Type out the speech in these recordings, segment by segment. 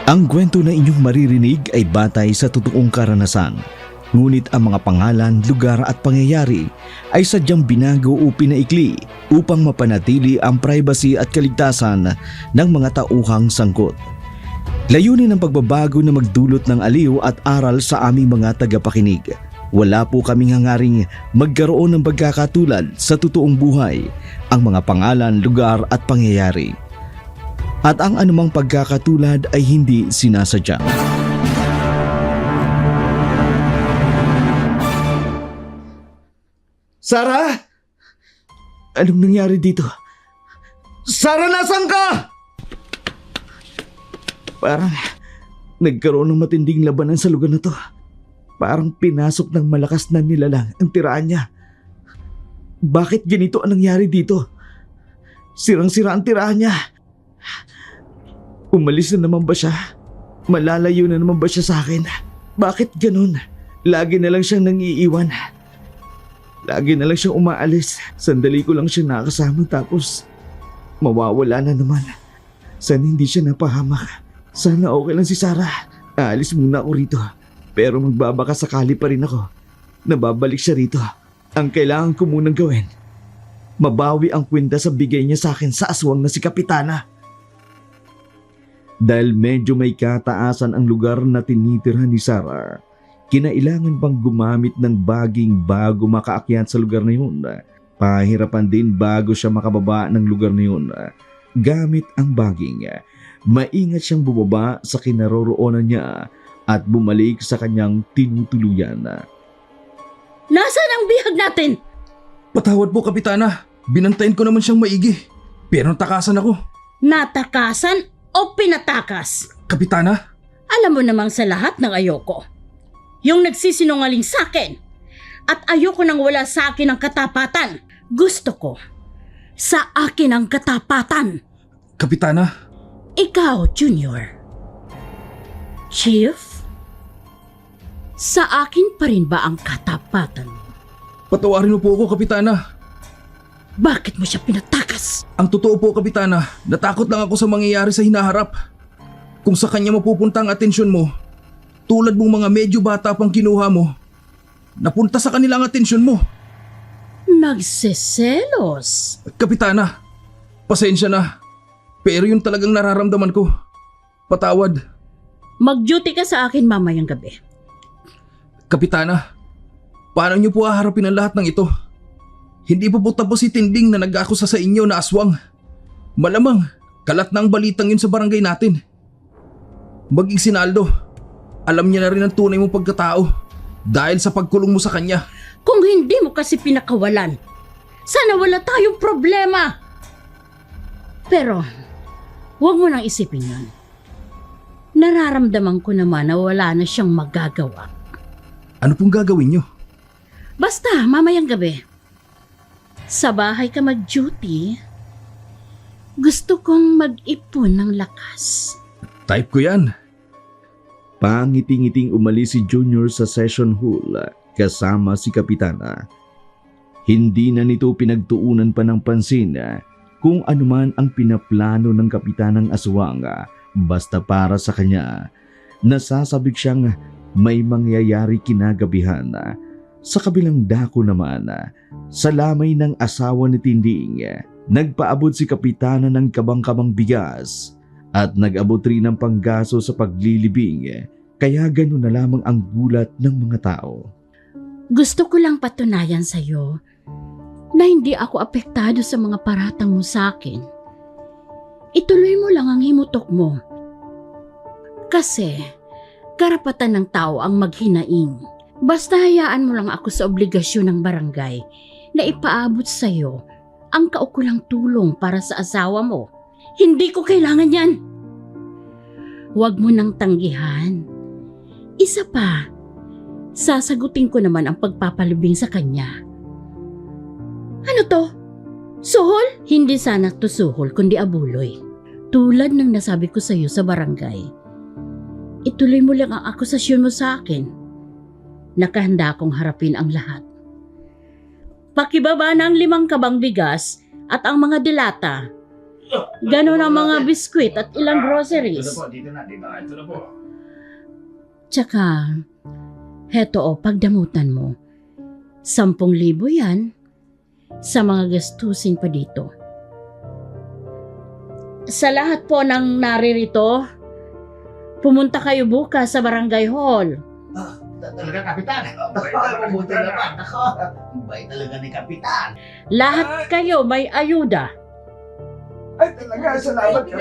Ang kwento na inyong maririnig ay batay sa totoong karanasan. Ngunit ang mga pangalan, lugar at pangyayari ay sadyang binago o pinaikli upang mapanatili ang privacy at kaligtasan ng mga tauhang sangkot. Layunin ng pagbabago na magdulot ng aliw at aral sa aming mga tagapakinig. Wala po kaming hangaring magkaroon ng pagkakatulad sa totoong buhay, ang mga pangalan, lugar at pangyayari. At ang anumang pagkakatulad ay hindi sinasadya. Sarah! Anong nangyari dito? Sarah, nasan ka? Parang nagkaroon ng matinding labanan sa lugar na to. Parang pinasok ng malakas na nilalang ang tiraan niya. Bakit ganito ang nangyari dito? Sirang-sira ang tiraan niya. Umalis na naman ba siya? Malalayo na naman ba siya sa akin? Bakit ganun? Lagi na lang siyang nangiiwan. Lagi na lang siyang umaalis. Sandali ko lang siya nakasama tapos mawawala na naman. Sana hindi siya napahamak. Sana okay lang si Sarah. Aalis muna ako rito. Pero magbabaka sakali pa rin ako. Nababalik siya rito. Ang kailangan ko munang gawin, mabawi ang kwenta sa bigay niya sa akin sa aswang na si Kapitana. Dahil medyo may kataasan ang lugar na tinitirhan ni Sarah, kinailangan pang gumamit ng baging bago makaakyat sa lugar na yun. Pahirapan din bago siya makababa ng lugar na yun. Gamit ang baging, maingat siyang bumaba sa kinaroroonan niya at bumalik sa kanyang tinutuluyan. Nasaan ang bihag natin? Patawad po, Kapitana. Binantayan ko naman siyang maigi. Pero natakasan ako. Natakasan o pinatakas? Kapitana? Alam mo namang sa lahat ng ayoko. Yung nagsisinungaling sa akin. At ayoko nang wala sa akin ang katapatan. Gusto ko, sa akin ang katapatan. Kapitana? Ikaw, Junior. Chief? Sa akin pa rin ba ang katapatan mo? Patawarin mo po ako, Kapitana. Bakit mo siya pinatakas? Ang totoo po, Kapitana, natakot lang ako sa mangyayari sa hinaharap. Kung sa kanya mapupunta ang atensyon mo, tulad mong mga medyo bata pang kinuha mo, napunta sa kanila ang atensyon mo. Nagseselos. Kapitana, pasensya na. Pero yun talagang nararamdaman ko. Patawad. Mag-duty ka sa akin mamayang gabi. Kapitana, paano niyo po haharapin ang lahat ng ito? Hindi pa po tapos si Tinding na nag-akusa sa inyo na aswang. Malamang, kalat na ang balitang yun sa barangay natin. Maging Sinaldo, alam niya na rin ang tunay mong pagkatao dahil sa pagkulong mo sa kanya. Kung hindi mo kasi pinakawalan, sana wala tayong problema. Pero, huwag mo nang isipin yun. Nararamdaman ko naman na wala na siyang magagawa. Ano pong gagawin niyo? Basta, mamayang gabi. Sa bahay ka mag-duty. Gusto kong mag-ipon ng lakas. Type ko yan. Pangiting-iting umalis si Junior sa session hall kasama si Kapitana. Hindi na nito pinagtuunan pa ng pansin kung anuman ang pinaplano ng Kapitanang Aswang basta para sa kanya. Nasasabik siyang may mangyayari kinagabihan. Sa kabilang dako naman, sa lamay ng asawa ni Tinding, nagpaabot si Kapitana ng kabang-kabang bigas at nag-abot rin ng panggaso sa paglilibing, kaya gano'n na lamang ang gulat ng mga tao. Gusto ko lang patunayan sa'yo na hindi ako apektado sa mga paratang mo sa akin. Ituloy mo lang ang himutok mo. Kasi karapatan ng tao ang maghinaing. Basta hayaan mo lang ako sa obligasyon ng barangay na ipaabot sa'yo ang kaukulang tulong para sa asawa mo. Hindi ko kailangan yan. Huwag mo nang tanggihan. Isa pa, sasagutin ko naman ang pagpapalubing sa kanya. Ano to? Suhol? Hindi sana to suhol kundi abuloy. Tulad ng nasabi ko sa'yo sa barangay. Ituloy mo lang ang akusasyon mo sa akin. Nakahanda akong harapin ang lahat. Pakibaba ng 5 kabang bigas at ang mga dilata. Ganon ang mga biskwit at ilang groceries. Dito na. Ito na po. Tsaka, heto pagdamutan mo. 10,000 yan sa mga gastusin pa dito. Sa lahat po ng naririto, pumunta kayo bukas sa barangay hall. Talaga, Kapitan. Mabuti naman. Ako, bait talaga ni Kapitan. Lahat kayo may ayuda. Ay, talaga, salamat ka.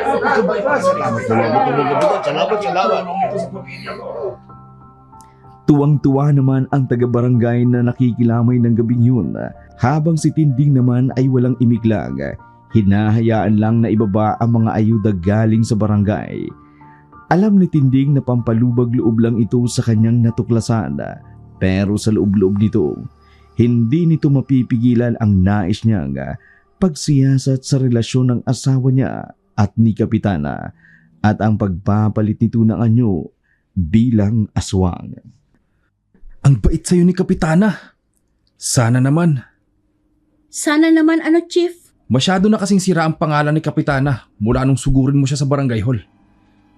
Tuwang-tuwa naman ang taga-barangay na nakikilamay ng gabing yun, habang si Tinding naman ay walang imiklang. Hinahayaan lang na ibaba ang mga ayuda galing sa barangay. Alam ni Tinding na pampalubag loob lang ito sa kanyang natuklasan, pero sa loob-loob nito, hindi nito mapipigilan ang nais niyang pagsiyasat sa relasyon ng asawa niya at ni Kapitana at ang pagpapalit nito ng anyo bilang aswang. Ang bait sa'yo ni Kapitana. Sana naman. Sana naman ano, Chief? Masyado na kasing sira ang pangalan ni Kapitana mula nung sugurin mo siya sa barangay hall.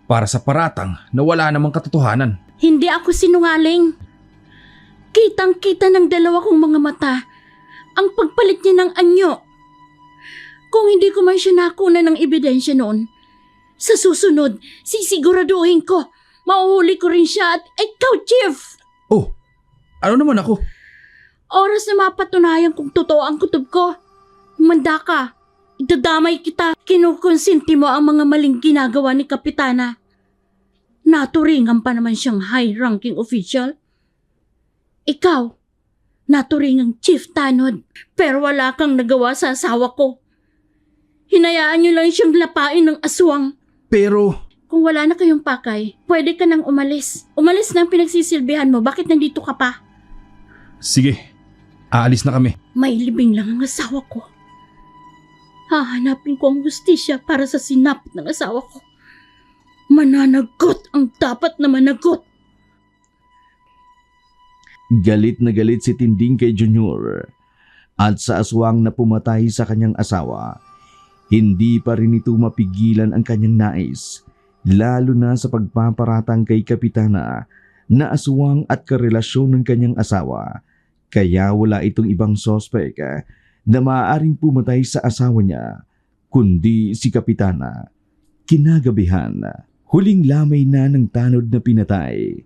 Para sa paratang na wala namang katotohanan. Hindi ako sinungaling. Kitang-kita ng dalawa kong mga mata ang pagpalit niya ng anyo. Kung hindi ko man siya nakuna ng ebidensya noon, sa susunod, sisiguraduhin ko, mauhuli ko rin siya at ikaw, Chief! Oh, ano naman ako? Oras na mapatunayan kung totoo ang kutob ko. Manda ka, idadamay kita. Kinukonsinti mo ang mga maling ginagawa ni Kapitana. Naturingan pa naman siyang high-ranking official. Ikaw, naturingang Chief Tanod, pero wala kang nagawa sa asawa ko. Hinayaan niyo lang siyang lapain ng aswang. Pero... Kung wala na kayong pakay, pwede ka nang umalis. Umalis na ang pinagsisilbihan mo. Bakit nandito ka pa? Sige, aalis na kami. May libing lang ang asawa ko. Hahanapin ko ang hustisya para sa sinapit ng asawa ko. Mananagot ang dapat na managot. Galit na galit si Tinding kay Junior at sa aswang na pumatay sa kanyang asawa. Hindi pa rin ito mapigilan ang kanyang nais, lalo na sa pagpaparatang kay Kapitana na aswang at karelasyon ng kanyang asawa. Kaya wala itong ibang sospek na maaaring pumatay sa asawa niya, kundi si Kapitana. Kinagabihan, huling lamay na ng tanod na pinatay.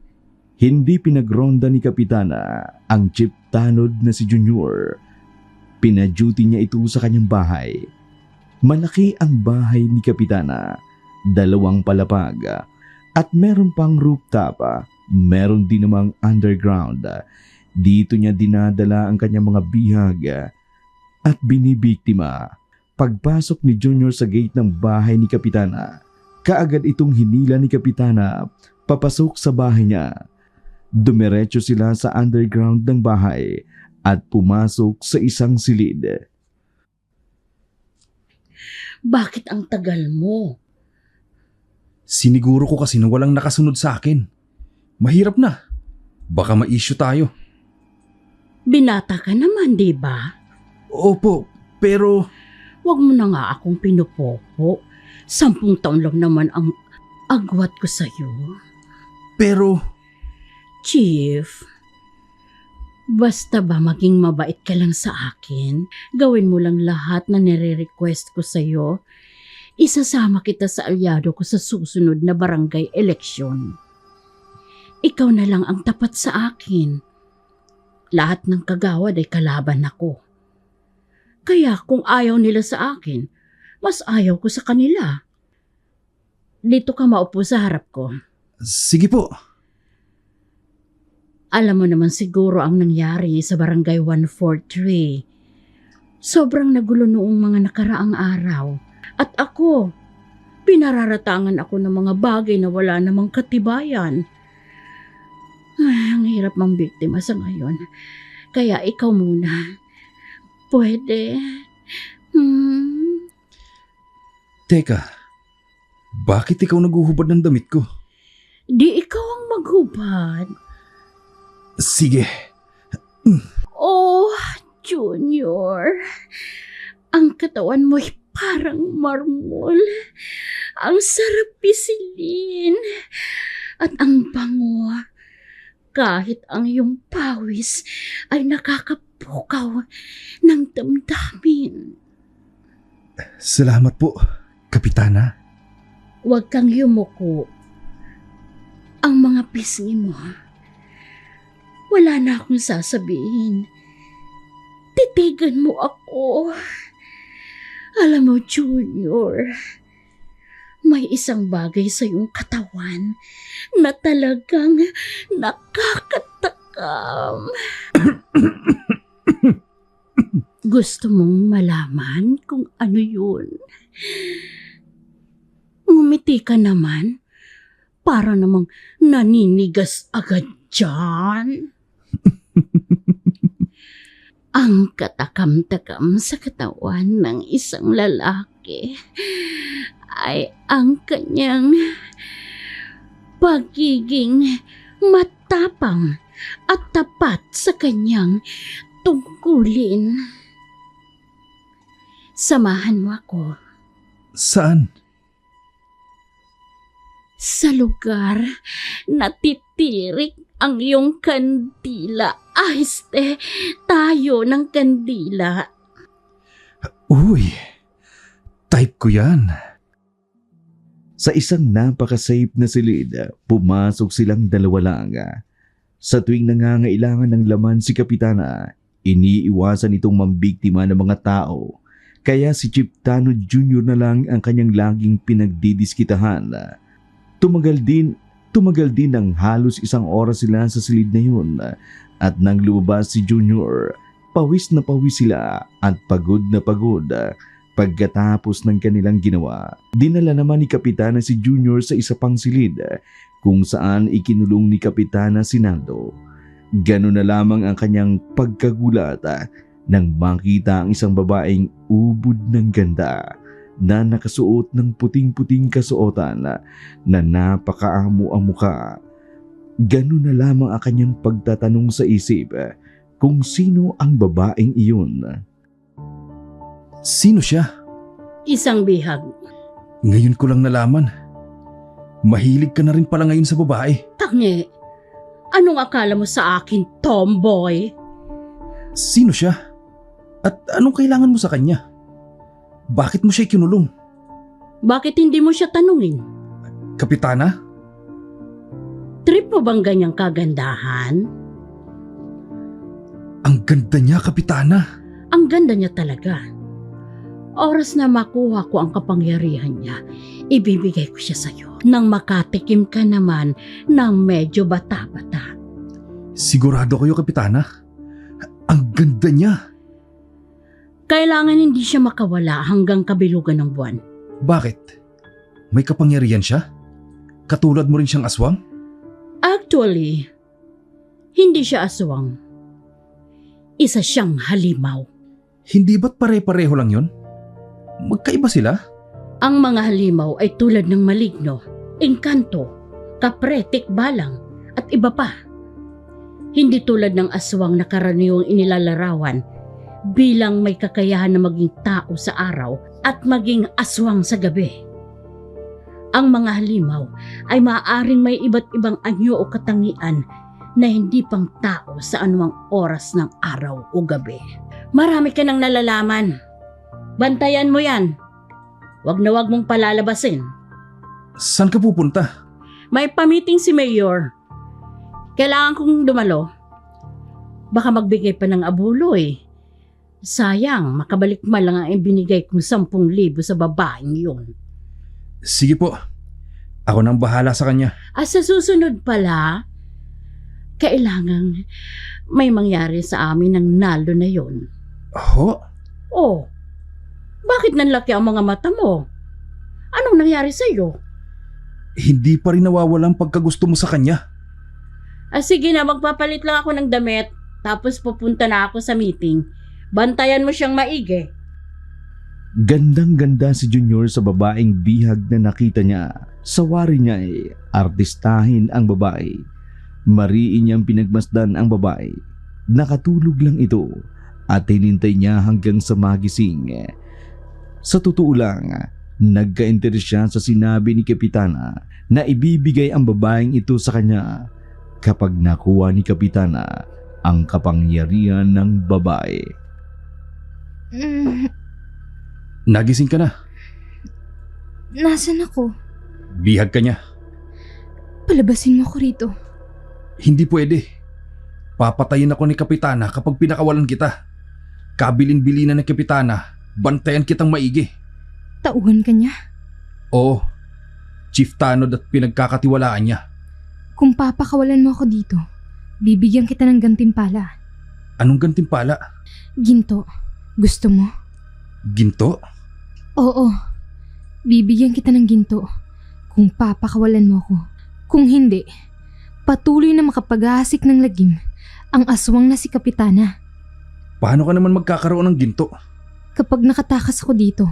Hindi pinagronda ni Kapitana ang Chief Tanod na si Junior. Pinaduty niya ito sa kanyang bahay. Malaki ang bahay ni Kapitana, 2 palapag, at meron pang rooftop, meron din namang underground. Dito niya dinadala ang kanyang mga bihag at binibiktima. Pagpasok ni Junior sa gate ng bahay ni Kapitana, kaagad itong hinila ni Kapitana papasok sa bahay niya. Dumiretso sila sa underground ng bahay at pumasok sa isang silid. Bakit ang tagal mo? Siniguro ko kasi na walang nakasunod sa akin. Mahirap na. Baka ma-issue tayo. Binata ka naman, di ba? Opo, pero... Huwag mo na nga akong pinupopo. 10 taon lang naman ang agwat ko sa'yo. Pero... Chief, basta ba maging mabait ka lang sa akin? Gawin mo lang lahat na nire-request ko sa'yo. Isasama kita sa alyado ko sa susunod na barangay eleksyon. Ikaw na lang ang tapat sa akin. Lahat ng kagawad ay kalaban ako. Kaya kung ayaw nila sa akin, mas ayaw ko sa kanila. Dito ka maupo sa harap ko. Sige po. Alam mo naman siguro ang nangyari sa barangay 143. Sobrang nagulo noong mga nakaraang araw. At ako, pinararatangan ako ng mga bagay na wala namang katibayan. Ay, ang hirap mang biktima sa ngayon. Kaya ikaw muna. Pwede? Teka, bakit ikaw naguhubad ng damit ko? Di ikaw ang maghubad. Sige. Oh, Junior. Ang katawan mo'y parang marmol. Ang sarap pisilin. At ang bango. Kahit ang iyong pawis ay nakakapukaw ng damdamin. Salamat po, Kapitana. Huwag kang yumuko. Ang mga pisngi mo, wala na akong sasabihin. Titigan mo ako. Alam mo, Junior, may isang bagay sa iyong katawan na talagang nakakatakam. Gusto mong malaman kung ano yun? Ngumiti ka naman. Para namang naninigas agad dyan. Ang katakam-takam sa katawan ng isang lalaki ay ang kanyang pagiging matapang at tapat sa kanyang tungkulin. Samahan mo ako. Saan? Sa lugar na titirik ang iyong kandila. Tayo ng kandila. Uy, type ko yan. Sa isang napaka-safe na silid, pumasok silang dalawa lang. Sa tuwing nangangailangan ng laman si Kapitana, iniiwasan itong mambiktima ng mga tao. Kaya si Chief Tanod Jr. na lang ang kanyang laging pinagdidiskitahan. Tumagal din ng halos 1 oras sila sa silid na yun at nang lumabas si Junior, pawis na pawis sila at pagod na pagod pagkatapos ng kanilang ginawa. Dinala naman ni Kapitana si Junior sa isa pang silid kung saan ikinulong ni Kapitana si Naldo. Ganun na lamang ang kanyang pagkagulat nang makita ang isang babaeng ubod ng ganda na nakasuot ng puting-puting kasuotan na napakaamo ang muka. Ganun na lamang ang kanyang pagtatanong sa isip kung sino ang babaeng iyon. Sino siya? Isang bihag. Ngayon ko lang nalaman. Mahilig ka na rin pala ngayon sa babae. Tangi, anong akala mo sa akin, tomboy? Sino siya? At anong kailangan mo sa kanya? Bakit mo siya kinulong? Bakit hindi mo siya tanungin? Kapitana? Trip mo bang ganyang kagandahan? Ang ganda niya, Kapitana. Ang ganda niya talaga. Oras na makuha ko ang kapangyarihan niya, ibibigay ko siya sa'yo nang makatikim ka naman ng medyo bata-bata. Sigurado kayo, Kapitana? Ang ganda niya. Kailangan hindi siya makawala hanggang kabilugan ng buwan. Bakit? May kapangyarihan siya? Katulad mo rin siyang aswang? Actually, hindi siya aswang. Isa siyang halimaw. Hindi ba't pare-pareho lang yon? Magkaiba sila? Ang mga halimaw ay tulad ng maligno, engkanto, kapre, tikbalang, at iba pa. Hindi tulad ng aswang na karaniwang inilalarawan bilang may kakayahan na maging tao sa araw at maging aswang sa gabi. Ang mga halimaw ay maaaring may iba't ibang anyo o katangian na hindi pang tao sa anumang oras ng araw o gabi. Marami ka nang nalalaman. Bantayan mo yan. Wag na wag mong palalabasin. Saan ka pupunta? May pamiting si Mayor. Kailangan kong dumalo. Baka magbigay pa ng abulo eh. Sayang, makabalik man lang ang ibinigay kong 10,000 sa babaeng yun. Sige po. Ako nang bahala sa kanya. Sa susunod pala, kailangan may mangyari sa amin ng Naldo na yun. Ho? Oh, bakit nanlaki ang mga mata mo? Anong nangyari sa iyo? Hindi pa rin nawawala ang pagkagusto mo sa kanya. Sige na, magpapalit lang ako ng damit. Tapos pupunta na ako sa meeting. Bantayan mo siyang maigi. Gandang-ganda si Junior sa babaeng bihag na nakita niya. Sawari niya ay artistahin ang babae. Mariin niyang pinagmasdan ang babae. Nakatulog lang ito at hinintay niya hanggang sa magising. Sa totoo lang, nagka-interes siya sa sinabi ni Kapitana na ibibigay ang babaeng ito sa kanya kapag nakuha ni Kapitana ang kapangyarihan ng babae. Nagising ka na. Nasaan ako? Bihag ka niya. Palabasin mo ako rito. Hindi pwede. Papatayin ako ni Kapitana kapag pinakawalan kita. Kabilin-bilinan ni Kapitana, bantayan kitang maigi. Tauhan ka niya? Oo, Chief Tanod at pinagkakatiwalaan niya. Kung papakawalan mo ako dito, bibigyan kita ng gantimpala. Anong gantimpala? Ginto. Gusto mo? Ginto? Oo. Bibigyan kita ng ginto kung papakawalan mo ako. Kung hindi, patuloy na makapag-ahasik ng lagim ang aswang na si Kapitana. Paano ka naman magkakaroon ng ginto? Kapag nakatakas ako dito,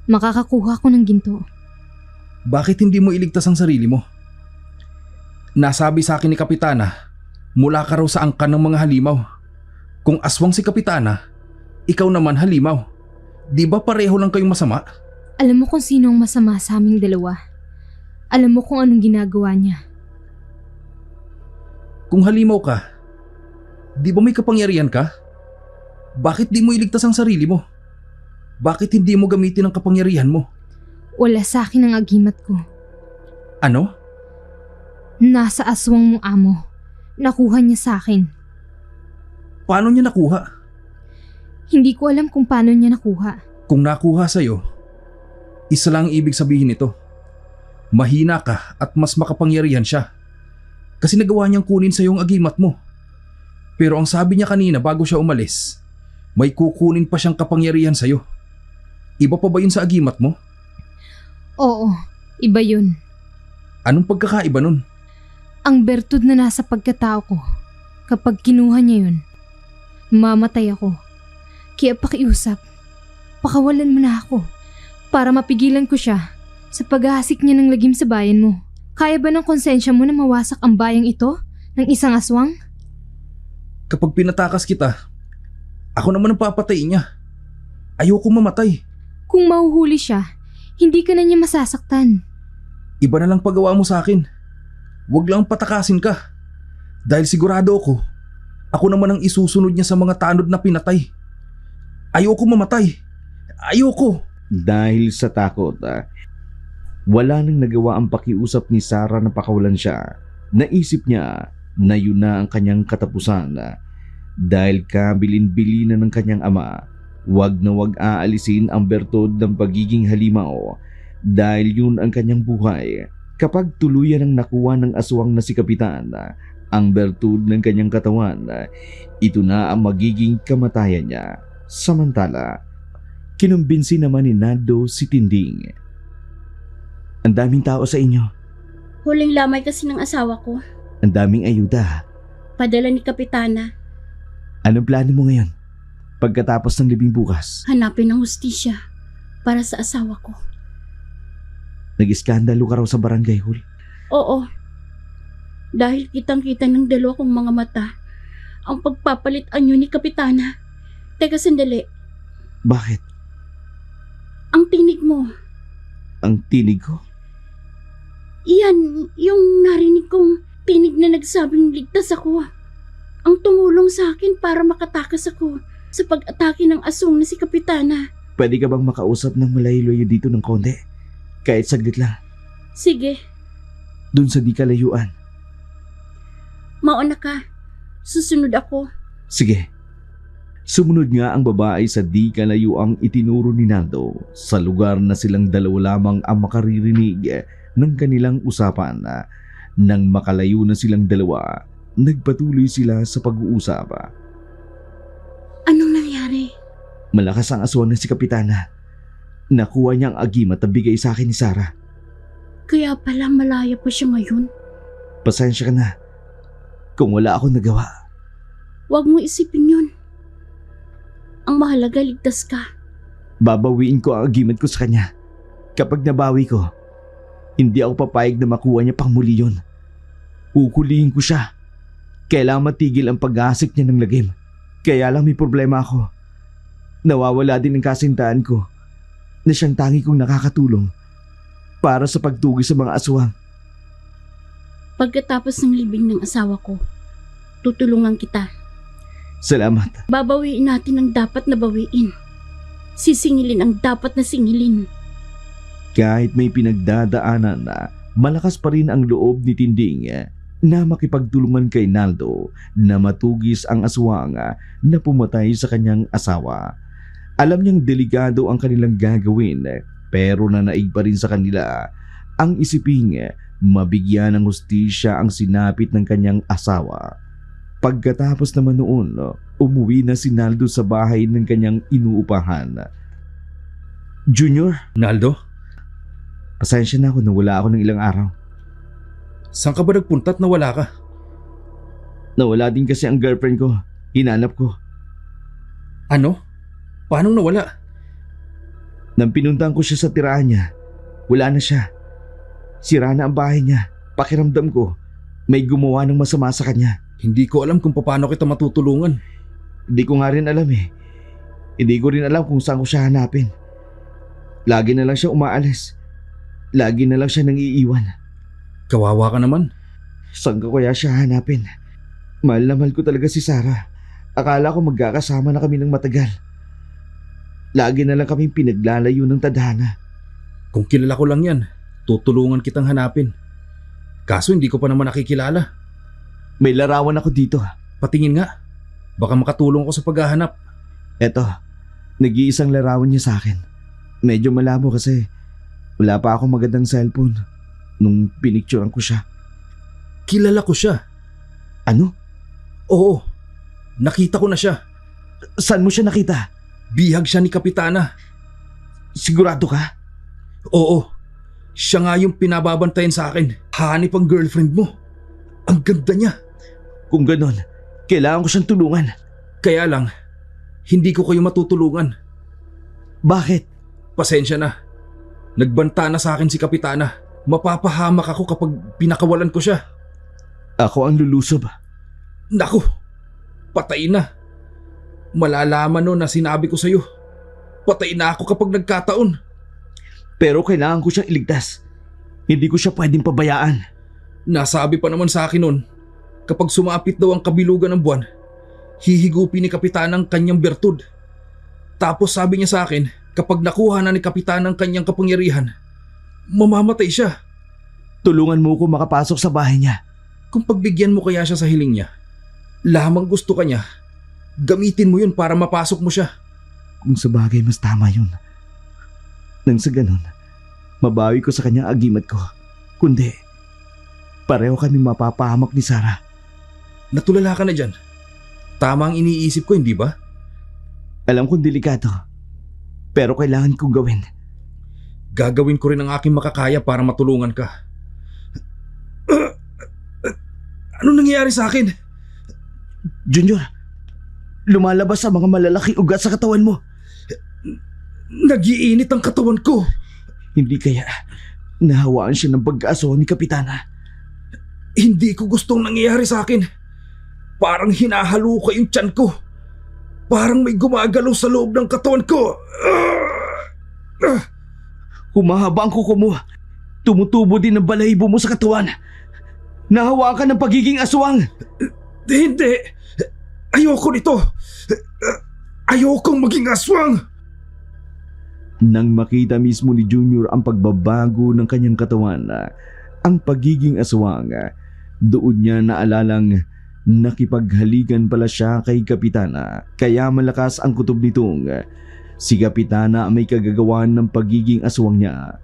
makakakuha ko ng ginto. Bakit hindi mo iligtas ang sarili mo? Nasabi sa akin ni Kapitana, mula ka raw sa angkan ng mga halimaw. Kung aswang si Kapitana, ikaw naman halimaw. Di ba pareho lang kayong masama? Alam mo kung sino ang masama sa aming dalawa. Alam mo kung anong ginagawa niya. Kung halimaw ka, di ba may kapangyarihan ka? Bakit di mo iligtas ang sarili mo? Bakit hindi mo gamitin ang kapangyarihan mo? Wala sa akin ang agimat ko. Ano? Nasa aswang mong amo. Nakuha niya sa akin. Paano niya nakuha? Hindi ko alam kung paano niya nakuha. Kung nakuha sa'yo, isa lang ang ibig sabihin nito. Mahina ka at mas makapangyarihan siya. Kasi nagawa niyang kunin sa'yo ang agimat mo. Pero ang sabi niya kanina bago siya umalis, may kukunin pa siyang kapangyarihan sa'yo. Iba pa ba yun sa agimat mo? Oo, iba yun. Anong pagkakaiba nun? Ang bertud na nasa pagkatao ko, kapag kinuha niya yun, mamatay ako. Kaya pakiusap, pakawalan mo na ako para mapigilan ko siya sa paghahasik niya ng lagim sa bayan mo. Kaya ba ng konsensya mo na mawasak ang bayang ito ng isang aswang? Kapag pinatakas kita, ako naman ang papatayin niya. Ayoko mamatay. Kung mahuhuli siya, hindi ka na niya masasaktan. Iba na lang pagawa mo sa akin. Huwag lang patakasin ka. Dahil sigurado ako naman ang isusunod niya sa mga tanod na pinatay. Ayoko mamatay. Ayoko. Dahil sa takot, wala nang nagawa ang pakiusap ni Sarah na pakawalan siya. Naisip niya na yun na ang kanyang katapusan. Dahil kabilin-bilinan ng kanyang ama, wag na wag aalisin ang bertod ng pagiging halimaw dahil yun ang kanyang buhay. Kapag tuluyan ang nakuha ng aswang na si Kapitan ang bertod ng kanyang katawan, ito na ang magiging kamatayan niya. Samantala, kinumbinsi naman ni Nando si Tinding. Ang daming tao sa inyo. Huling lamay kasi ng asawa ko. Ang daming ayuda. Padala ni Kapitana. Anong plano mo ngayon? Pagkatapos ng libing bukas, Hanapin ng hustisya para sa asawa ko. nag-iskandalo ka raw sa barangay hall. Oo. Dahil kitang-kita ng dalawa kong mga mata ang pagpapalit anyo ni Kapitana. Teka sandali, Bakit? ang tinig mo. Ang tinig ko? Iyan, yung narinig kong tinig na nagsabing ligtas ako. Ang tumulong sa akin para makatakas ako sa pag-atake ng aswang na si Kapitana. Pwede ka bang makausap ng malayo-layo dito ng konti? Kahit saglit lang. Sige, Dun sa di kalayuan. mauna ka. Susunod ako. Sige. Sumunod nga ang babae sa di kalayuang itinuro ni Nando sa lugar na silang dalawa lamang ang makaririnig ng kanilang usapan. Nang makalayo na silang dalawa, nagpatuloy sila sa pag-uusap. Anong nangyari? Malakas ang aswang na si Kapitana. Nakuha niya ang agimat na bigay sa akin ni Sarah. Kaya pala malaya pa siya ngayon. Pasensya ka na kung wala akong nagawa. Huwag mo isipin yun. Ang mahalaga, ligtas ka. Babawiin ko ang agimat ko sa kanya. Kapag nabawi ko, hindi ako papayag na makuha niya pang muli yun. Ukulihin ko siya. Kailangan matigil ang pag-aasik niya ng lagim. Kaya lang may problema ako. Nawawala din ang kasintahan ko. na siyang tangi kong nakakatulong para sa pagtugi sa mga aswang. Pagkatapos ng libing ng asawa ko, tutulungan kita. Salamat. Babawiin natin ang dapat na bawiin. Sisingilin ang dapat na singilin. Kahit may pinagdadaanan na, malakas pa rin ang loob ni Tinding na makipagtulungan kay Naldo na matugis ang aswang na pumatay sa kanyang asawa. Alam niyang delikado ang kanilang gagawin pero nanaig pa rin sa kanila ang isiping mabigyan ng hustisya ang sinapit ng kanyang asawa. Pagkatapos naman noon, umuwi na si Naldo sa bahay ng kanyang inuupahan. Junior, Naldo, pasensya na ako na wala ako ng ilang araw. saan ka ba nagpunta at nawala ka? Nawala din kasi ang girlfriend ko. Hinanap ko. Ano? Paano nawala? Nang pinuntahan ko siya sa tirahan niya, wala na siya. Sira na ang bahay niya. Pakiramdam ko, may gumawa ng masama sa kanya. Hindi ko alam kung paano kita matutulungan. Hindi ko nga rin alam eh. Hindi ko rin alam kung saan ko siya hanapin. Lagi na lang siya umaalis. Lagi na lang siya nangiiwan. Kawawa ka naman. Saan ko kaya siya hanapin? Mahal na mahal ko talaga si Sarah. Akala ko magkakasama na kami ng matagal. Lagi na lang kaming pinaglalayo ng tadhana. Kung kilala ko lang yan, tutulungan kitang hanapin. Kaso hindi ko pa naman nakikilala. May larawan ako dito. Patingin nga. Baka makatulong ako sa paghahanap. Eto, nag-iisang larawan niya sa akin. Medyo malabo kasi wala pa akong magandang cellphone nung pinicturean ko siya. Kilala ko siya. Ano? Oo. Nakita ko na siya. Saan mo siya nakita? Bihag siya ni Kapitana. Sigurado ka? Oo. Siya nga yung pinababantayan sa akin. Hanip ang girlfriend mo. Ang ganda niya. Kung ganon, kailangan ko siyang tulungan. Kaya lang, hindi ko kayo matutulungan. Bakit? Pasensya na. Nagbanta na sa akin si Kapitana. Mapapahamak ako kapag pinakawalan ko siya. Ako ang lulusob. Naku, patay na. Malalaman no na sinabi ko sa'yo. Patay na ako kapag nagkataon. Pero kailangan ko siyang iligtas. Hindi ko siya pwedeng pabayaan. Nasabi pa naman sa akin nun, kapag sumapit daw ang kabilugan ng buwan, hihigupin ni Kapitana ang kanyang bertud. Tapos sabi niya sa akin, kapag nakuha na ni Kapitana ang kanyang kapangyarihan, mamamatay siya. Tulungan mo ko makapasok sa bahay niya. Kung pagbigyan mo kaya siya sa hiling niya, lamang gusto ka niya, gamitin mo yun para mapasok mo siya. Kung sa bagay mas tama yun. Nang sa ganon, mabawi ko sa kanyang agimat ko. Kundi, pareho kami mapapahamak ni Sarah. Natulala ka na dyan. Tama ang iniisip ko, hindi ba? Alam kong delikado, pero kailangan kong gawin. Gagawin ko rin ang aking makakaya para matulungan ka. Ano nangyayari sa akin? Junior, lumalabas ang mga malalaking ugat sa katawan mo. Nagiinit ang katawan ko. Hindi kaya nahawaan siya ng pag-aasawa ni Kapitana. Hindi ko gustong nangyayari sa akin. Parang hinahaluka yung tiyan ko. Parang may gumagalaw sa loob ng katawan ko. Humahaba ang kuko mo. Tumutubo din ang balahibo mo sa katawan. Nahawaan ka ng pagiging aswang. Hindi. Ayoko nito. Ayokong maging aswang. Nang makita mismo ni Junior ang pagbabago ng kanyang katawan, ang pagiging aswang, doon niya naalalang nakipaghalikan pala siya kay Kapitana. Kaya malakas ang kutob nitong si Kapitana may kagagawan ng pagiging aswang niya.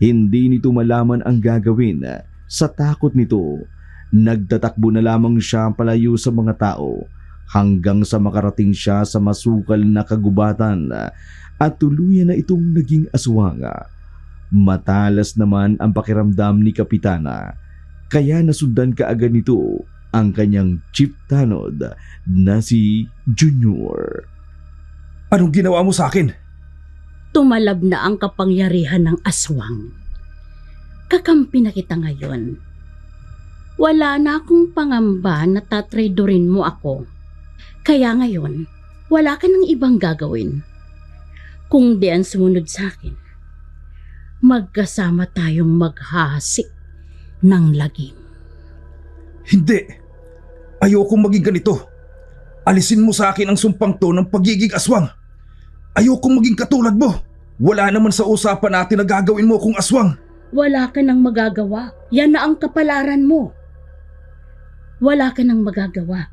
Hindi nito malaman ang gagawin. Sa takot nito, nagtatakbo na lamang siya palayo sa mga tao hanggang sa makarating siya sa masukal na kagubatan at tuluyan na itong naging aswang. Matalas naman ang pakiramdam ni Kapitana, kaya nasundan kaagad nito ang kanyang chief tanod na si Junior. Anong ginawa mo sa akin? Tumalab na ang kapangyarihan ng aswang. Kakampi na kita ngayon. Wala na akong pangamba na tatraidorin mo ako. Kaya ngayon, wala ka ng ibang gagawin. Kung di ang sumunod sa akin. magkasama tayong maghahasik ng lagim. Hindi. Ayokong maging ganito. Alisin mo sa akin ang sumpang to ng pagiging aswang. Ayokong maging katulad mo. Wala naman sa usapan natin na gagawin mo kung aswang. Wala ka nang magagawa. Yan na ang kapalaran mo. Wala ka nang magagawa.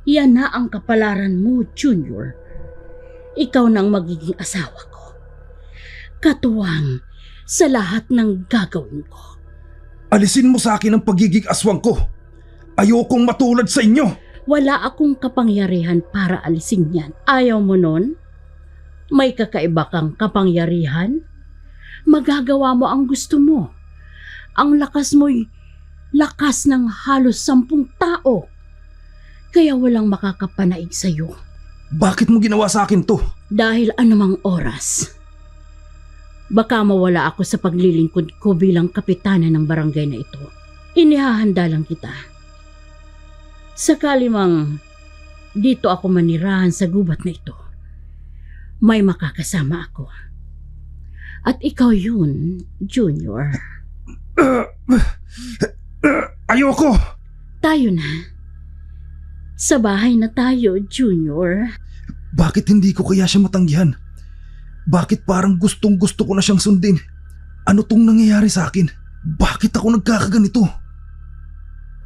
Yan na ang kapalaran mo, Junior. Ikaw nang magiging asawa ko. Katuwang sa lahat ng gagawin ko. Alisin mo sa akin ang pagiging aswang ko. Ayokong matulad sa inyo. Wala akong kapangyarihan para alisin yan. Ayaw mo nun? May kakaiba kang kapangyarihan? Magagawa mo ang gusto mo. Ang lakas mo'y lakas ng halos 10 tao. Kaya walang makakapanaig sa'yo. Bakit mo ginawa sa akin to? Dahil anumang oras, baka mawala ako sa paglilingkod ko bilang kapitana ng barangay na ito. Inihahanda lang kita. Sakali mang dito ako manirahan sa gubat na ito, may makakasama ako. At ikaw yun, Junior. Ayoko! Tayo na. Sa bahay na tayo, Junior. Bakit hindi ko kaya siya matanggihan? Bakit parang gustong gusto ko na siyang sundin? Ano tong nangyayari sa akin? Bakit ako nagkakaganito?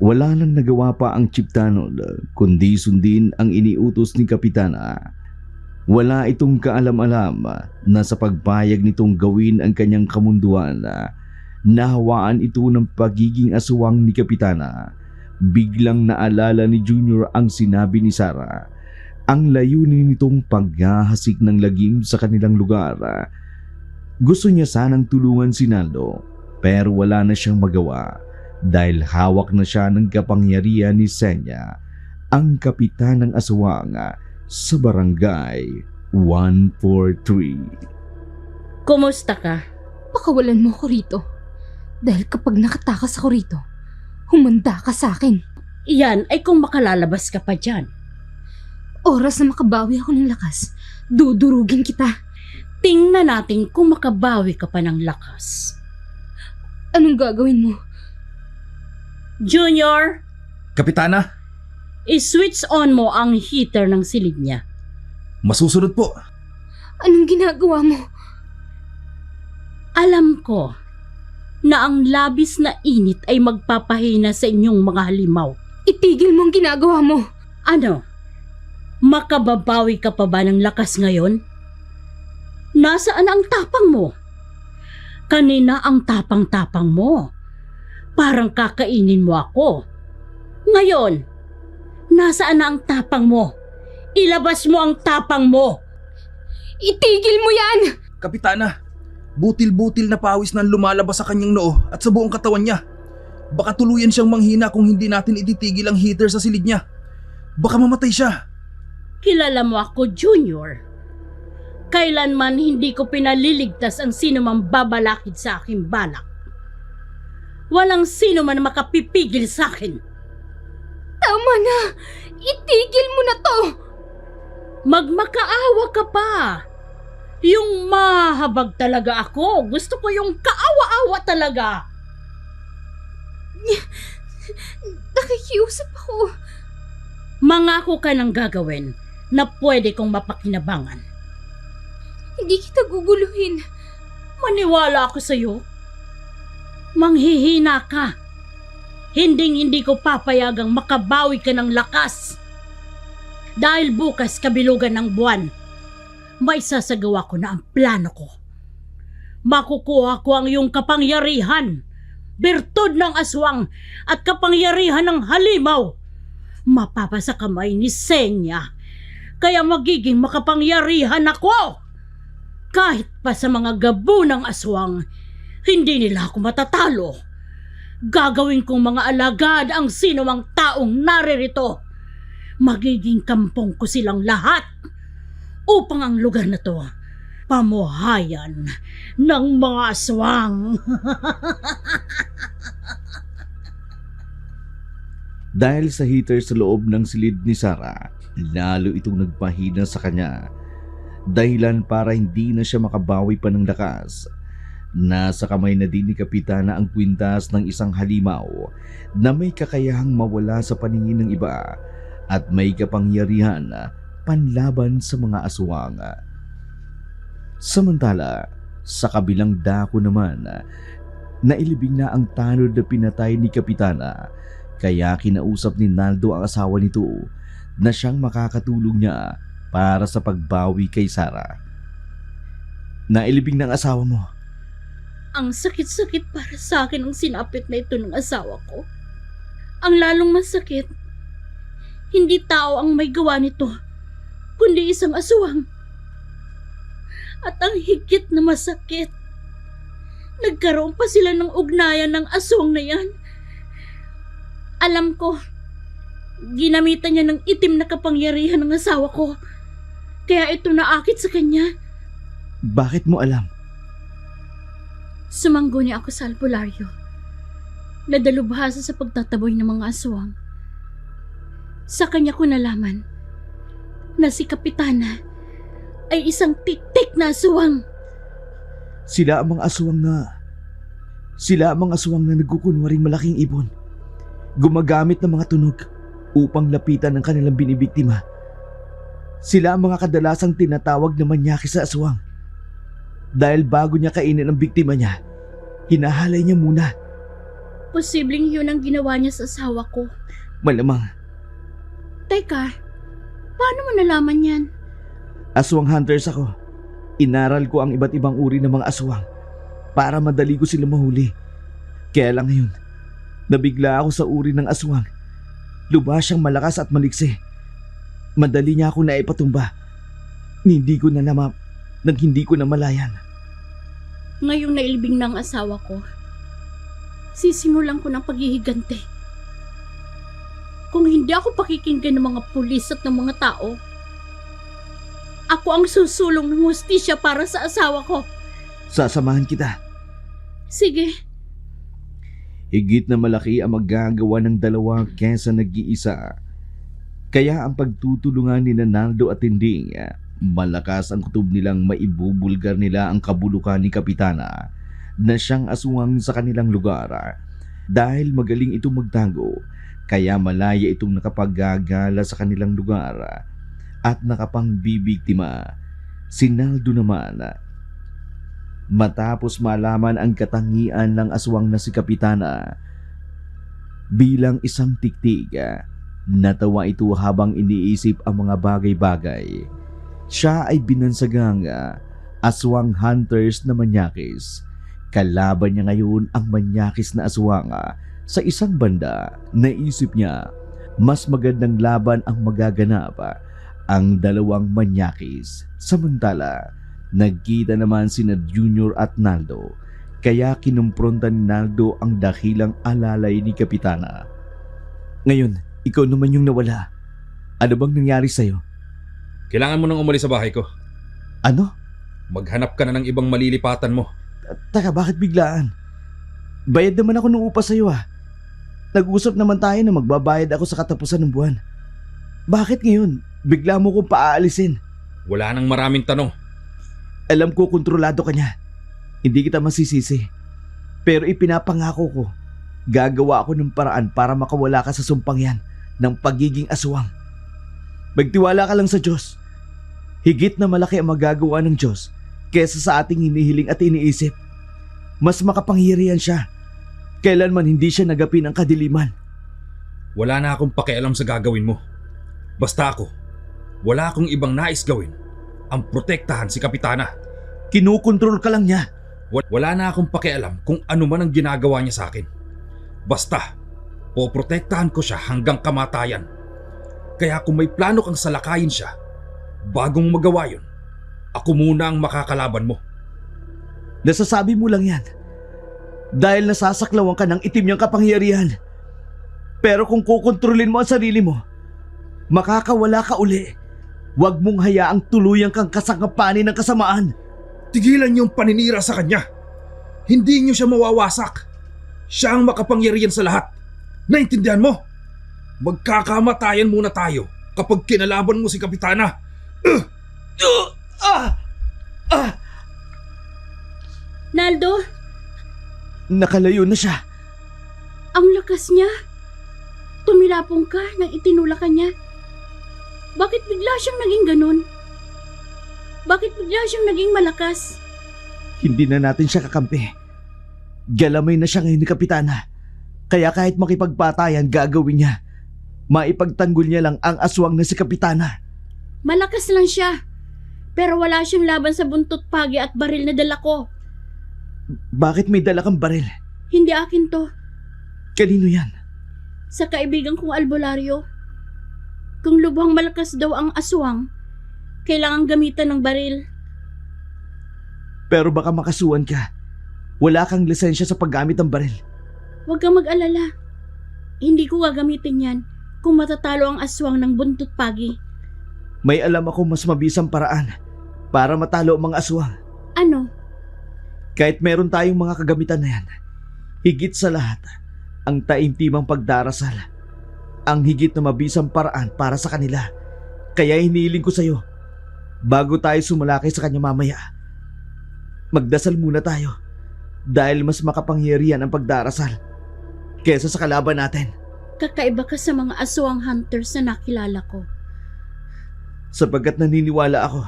Wala nang nagawa pa ang Chiptanol kundi sundin ang iniutos ni Kapitana. Wala itong kaalam-alam na sa pagpayag nitong gawin ang kanyang kamunduan, nahawaan ito ng pagiging aswang ni Kapitana. Biglang naalala ni Junior ang sinabi ni Sarah. Ang layunin nitong paghahasik ng lagim sa kanilang lugar. Gusto niya sanang tulungan si Naldo pero wala na siyang magawa dahil hawak na siya ng kapangyarihan ni Senya, ang kapitan ng aswang sa barangay 143. Kumusta ka? Pakawalan mo ako rito. Dahil kapag nakatakas ako rito, humanda ka sa akin. Iyan ay kung makalalabas ka pa dyan. Oras na makabawi ako ng lakas, dudurugin kita. Tingnan natin kung makabawi ka pa ng lakas. Anong gagawin mo? Junior, Kapitana, i-switch on mo ang heater ng silid niya. masusunod po. Anong ginagawa mo? Alam ko na ang labis na init ay magpapahina sa inyong mga halimaw. Itigil mo ang ginagawa mo. Ano? Makababawi ka pa ba ng lakas ngayon? Nasaan ang tapang mo? Kanina ang tapang-tapang mo. Parang kakainin mo ako. Ngayon, nasaan na ang tapang mo? Ilabas mo ang tapang mo! Itigil mo yan! Kapitana, butil-butil na pawis nang lumalabas sa kanyang noo at sa buong katawan niya. Baka tuluyan siyang manghina kung hindi natin ititigil ang heater sa silid niya. Baka mamatay siya. Kilala mo ako, Junior. Kailanman hindi ko pinaliligtas ang sino mang babalakid sa aking balak. Walang sino man makapipigil sa akin. Tama na! Itigil mo na to! Magmakaawa ka pa. Yung mahabag talaga ako. Gusto ko yung kaawa-awa talaga. Nakikiusap ako. Mangako ka ng gagawin na pwede kong mapakinabangan. Hindi kita guguluhin. Maniwala ako sa'yo. Manghihina ka. Hindi ko papayagang makabawi ka ng lakas. Dahil bukas kabilugan ng buwan, may sasagawa ko na ang plano ko. Makukuha ko ang iyong kapangyarihan, bertud ng aswang at kapangyarihan ng halimaw. Mapapasa kamay ni Senya, kaya magiging makapangyarihan ako. Kahit pa sa mga gabo ng aswang, hindi nila ako matatalo. Gagawin kong mga alagad ang sino mang taong naririto. Magiging kampong ko silang lahat upang ang lugar na to pamuhayan ng mga aswang. Dahil sa heater sa loob ng silid ni Sarah, lalo itong nagpahina sa kanya. Dahilan para hindi na siya makabawi pa ng lakas. Nasa kamay na din ni Kapitana ang kwintas ng isang halimaw na may kakayahang mawala sa paningin ng iba at may kapangyarihan panlaban sa mga aswang. Samantala, sa kabilang dako naman, nailibing na ang tanod na pinatay ni Kapitana, kaya kinausap ni Naldo ang asawa nito na siyang makakatulong niya para sa pagbawi kay Sara. Nailibing ng asawa mo. Ang sakit-sakit para sa akin ang sinapit na ito ng asawa ko. Ang lalong masakit, hindi tao ang may gawa nito, kundi isang aswang. At ang higit na masakit, nagkaroon pa sila ng ugnayan ng aswang na yan. Alam ko, ginamitan niya ng itim na kapangyarihan ng asawa ko, kaya ito naakit sa kanya. Bakit mo alam? Sumanggo niya ako sa albularyo. Nadalubhasa sa pagtataboy ng mga aswang. Sa kanya ko nalaman na si Kapitana ay isang tik-tik na aswang. Sila ang mga aswang na nagkukunwaring malaking ibon. Gumagamit ng mga tunog upang lapitan ang kanilang binibiktima. Sila ang mga kadalasang tinatawag na manyaki sa aswang. Dahil bago niya kainin ang biktima niya, hinahalay niya muna. Posibleng yun ang ginawa niya sa asawa ko. Malamang. Teka, paano mo nalaman yan? Aswang hunters ako. Inaral ko ang iba't ibang uri ng mga aswang para madali ko sila mahuli. Kaya lang ngayon, nabigla ako sa uri ng aswang. Lubha siyang malakas at maliksi. Madali niya ako naipatumba. Hindi ko na malayan. Ngayong nailibing ng asawa ko, sisimulan ko ng paghihigante. Kung hindi ako pakikinggan ng mga pulis at ng mga tao, ako ang susulong ng hustisya para sa asawa ko. Sasamahan kita. Sige. Higit na malaki ang magagawa ng dalawa kesa nag-iisa. Kaya ang pagtutulungan ni Naldo at Tinding, malakas ang kutob nilang maibubulgar nila ang kabulukan ni Kapitana na siyang aswang sa kanilang lugar. Dahil magaling itong magtago, kaya malaya itong nakapaggagala sa kanilang lugar at nakapangbibiktima. Si Naldo naman, matapos malaman ang katangian ng aswang na si Kapitana, bilang isang tiktik, natawa ito habang iniisip ang mga bagay-bagay. Siya ay binansagang aswang hunters na manyakis. Kalaban niya ngayon ang manyakis na aswang. Sa isang banda, naisip niya, mas magandang laban ang magaganap ang dalawang manyakis. Samantala, nagkita naman sina Junior at Naldo, kaya kinumpronta ni Naldo ang dakilang alalay ni Kapitana. Ngayon, ikaw naman yung nawala. Ano bang nangyari sa'yo? Kailangan mo nang umalis sa bahay ko. Ano? Maghanap ka na ng ibang malilipatan mo. Taka, bakit biglaan? Bayad naman ako ng upa sa'yo Nag-usap naman tayo na magbabayad ako sa katapusan ng buwan. Bakit ngayon? Bigla mo kong paaalisin. Wala nang maraming tanong. Alam ko kontrolado ka niya. Hindi kita masisisi. Pero ipinapangako ko, gagawa ako ng paraan para makawala ka sa sumpang yan ng pagiging aswang. Magtiwala ka lang sa Diyos. Higit na malaki ang magagawa ng Diyos kesa sa ating hinihiling at iniisip. Mas makapangyarihan siya. Kailanman hindi siya nagapi ng kadiliman. Wala na akong pakialam sa gagawin mo. Basta ako, wala akong ibang nais gawin. Ang protektahan si Kapitana. Kinukontrol ka lang niya. Wala na akong pakialam kung ano man ang ginagawa niya sa akin. Basta, poprotektahan ko siya hanggang kamatayan. Kaya kung may plano kang salakayin siya, bagong magawa yun, ako muna ang makakalaban mo. Nasasabi mo lang yan dahil nasasaklawan ka ng itim niyang kapangyarihan. Pero kung kukontrolin mo ang sarili mo, makakawala ka uli. Huwag mong hayaang tuluyang kang kasangapanin ng kasamaan. Tigilan niyong paninira sa kanya. Hindi niyo siya mawawasak. Siya ang makapangyarihan sa lahat. Naintindihan mo? Magkakamatayan muna tayo kapag kinalaban mo si Kapitana. Naldo, Nakalayo na siya. Ang lakas niya. Tumilapong ka nang itinula ka niya. Bakit bigla siyang naging ganun? Bakit bigla siyang naging malakas? Hindi na natin siya kakampi. Galamay na siya ngayon ni Kapitana. Kaya kahit makipagpatayan, gagawin niya. Maipagtanggol niya lang ang aswang na si Kapitana. Malakas lang siya. Pero wala siyang laban sa buntot pagi at baril na dala ko. Bakit may dala kang baril? Hindi akin to. Kanino yan? Sa kaibigan kong albularyo. Kung lubhang malakas daw ang aswang, kailangang gamitan ng baril. Pero baka makasuhan ka. Wala kang lisensya sa paggamit ng baril. Huwag kang mag-alala. Hindi ko gagamitin yan kung matatalo ang aswang ng buntot pagi. May alam ako mas mabisang paraan para matalo ang mga aswang. Ano? Kahit meron tayong mga kagamitan na yan, higit sa lahat, ang taimtimang pagdarasal. Ang higit na mabisang paraan para sa kanila. Kaya hinihiling ko sa'yo, bago tayo sumalakay sa kanya mamaya, magdasal muna tayo dahil mas makapangyarihan ang pagdarasal kesa sa kalaban natin. Kakaiba ka sa mga aswang hunters na nakilala ko. Sapagkat naniniwala ako,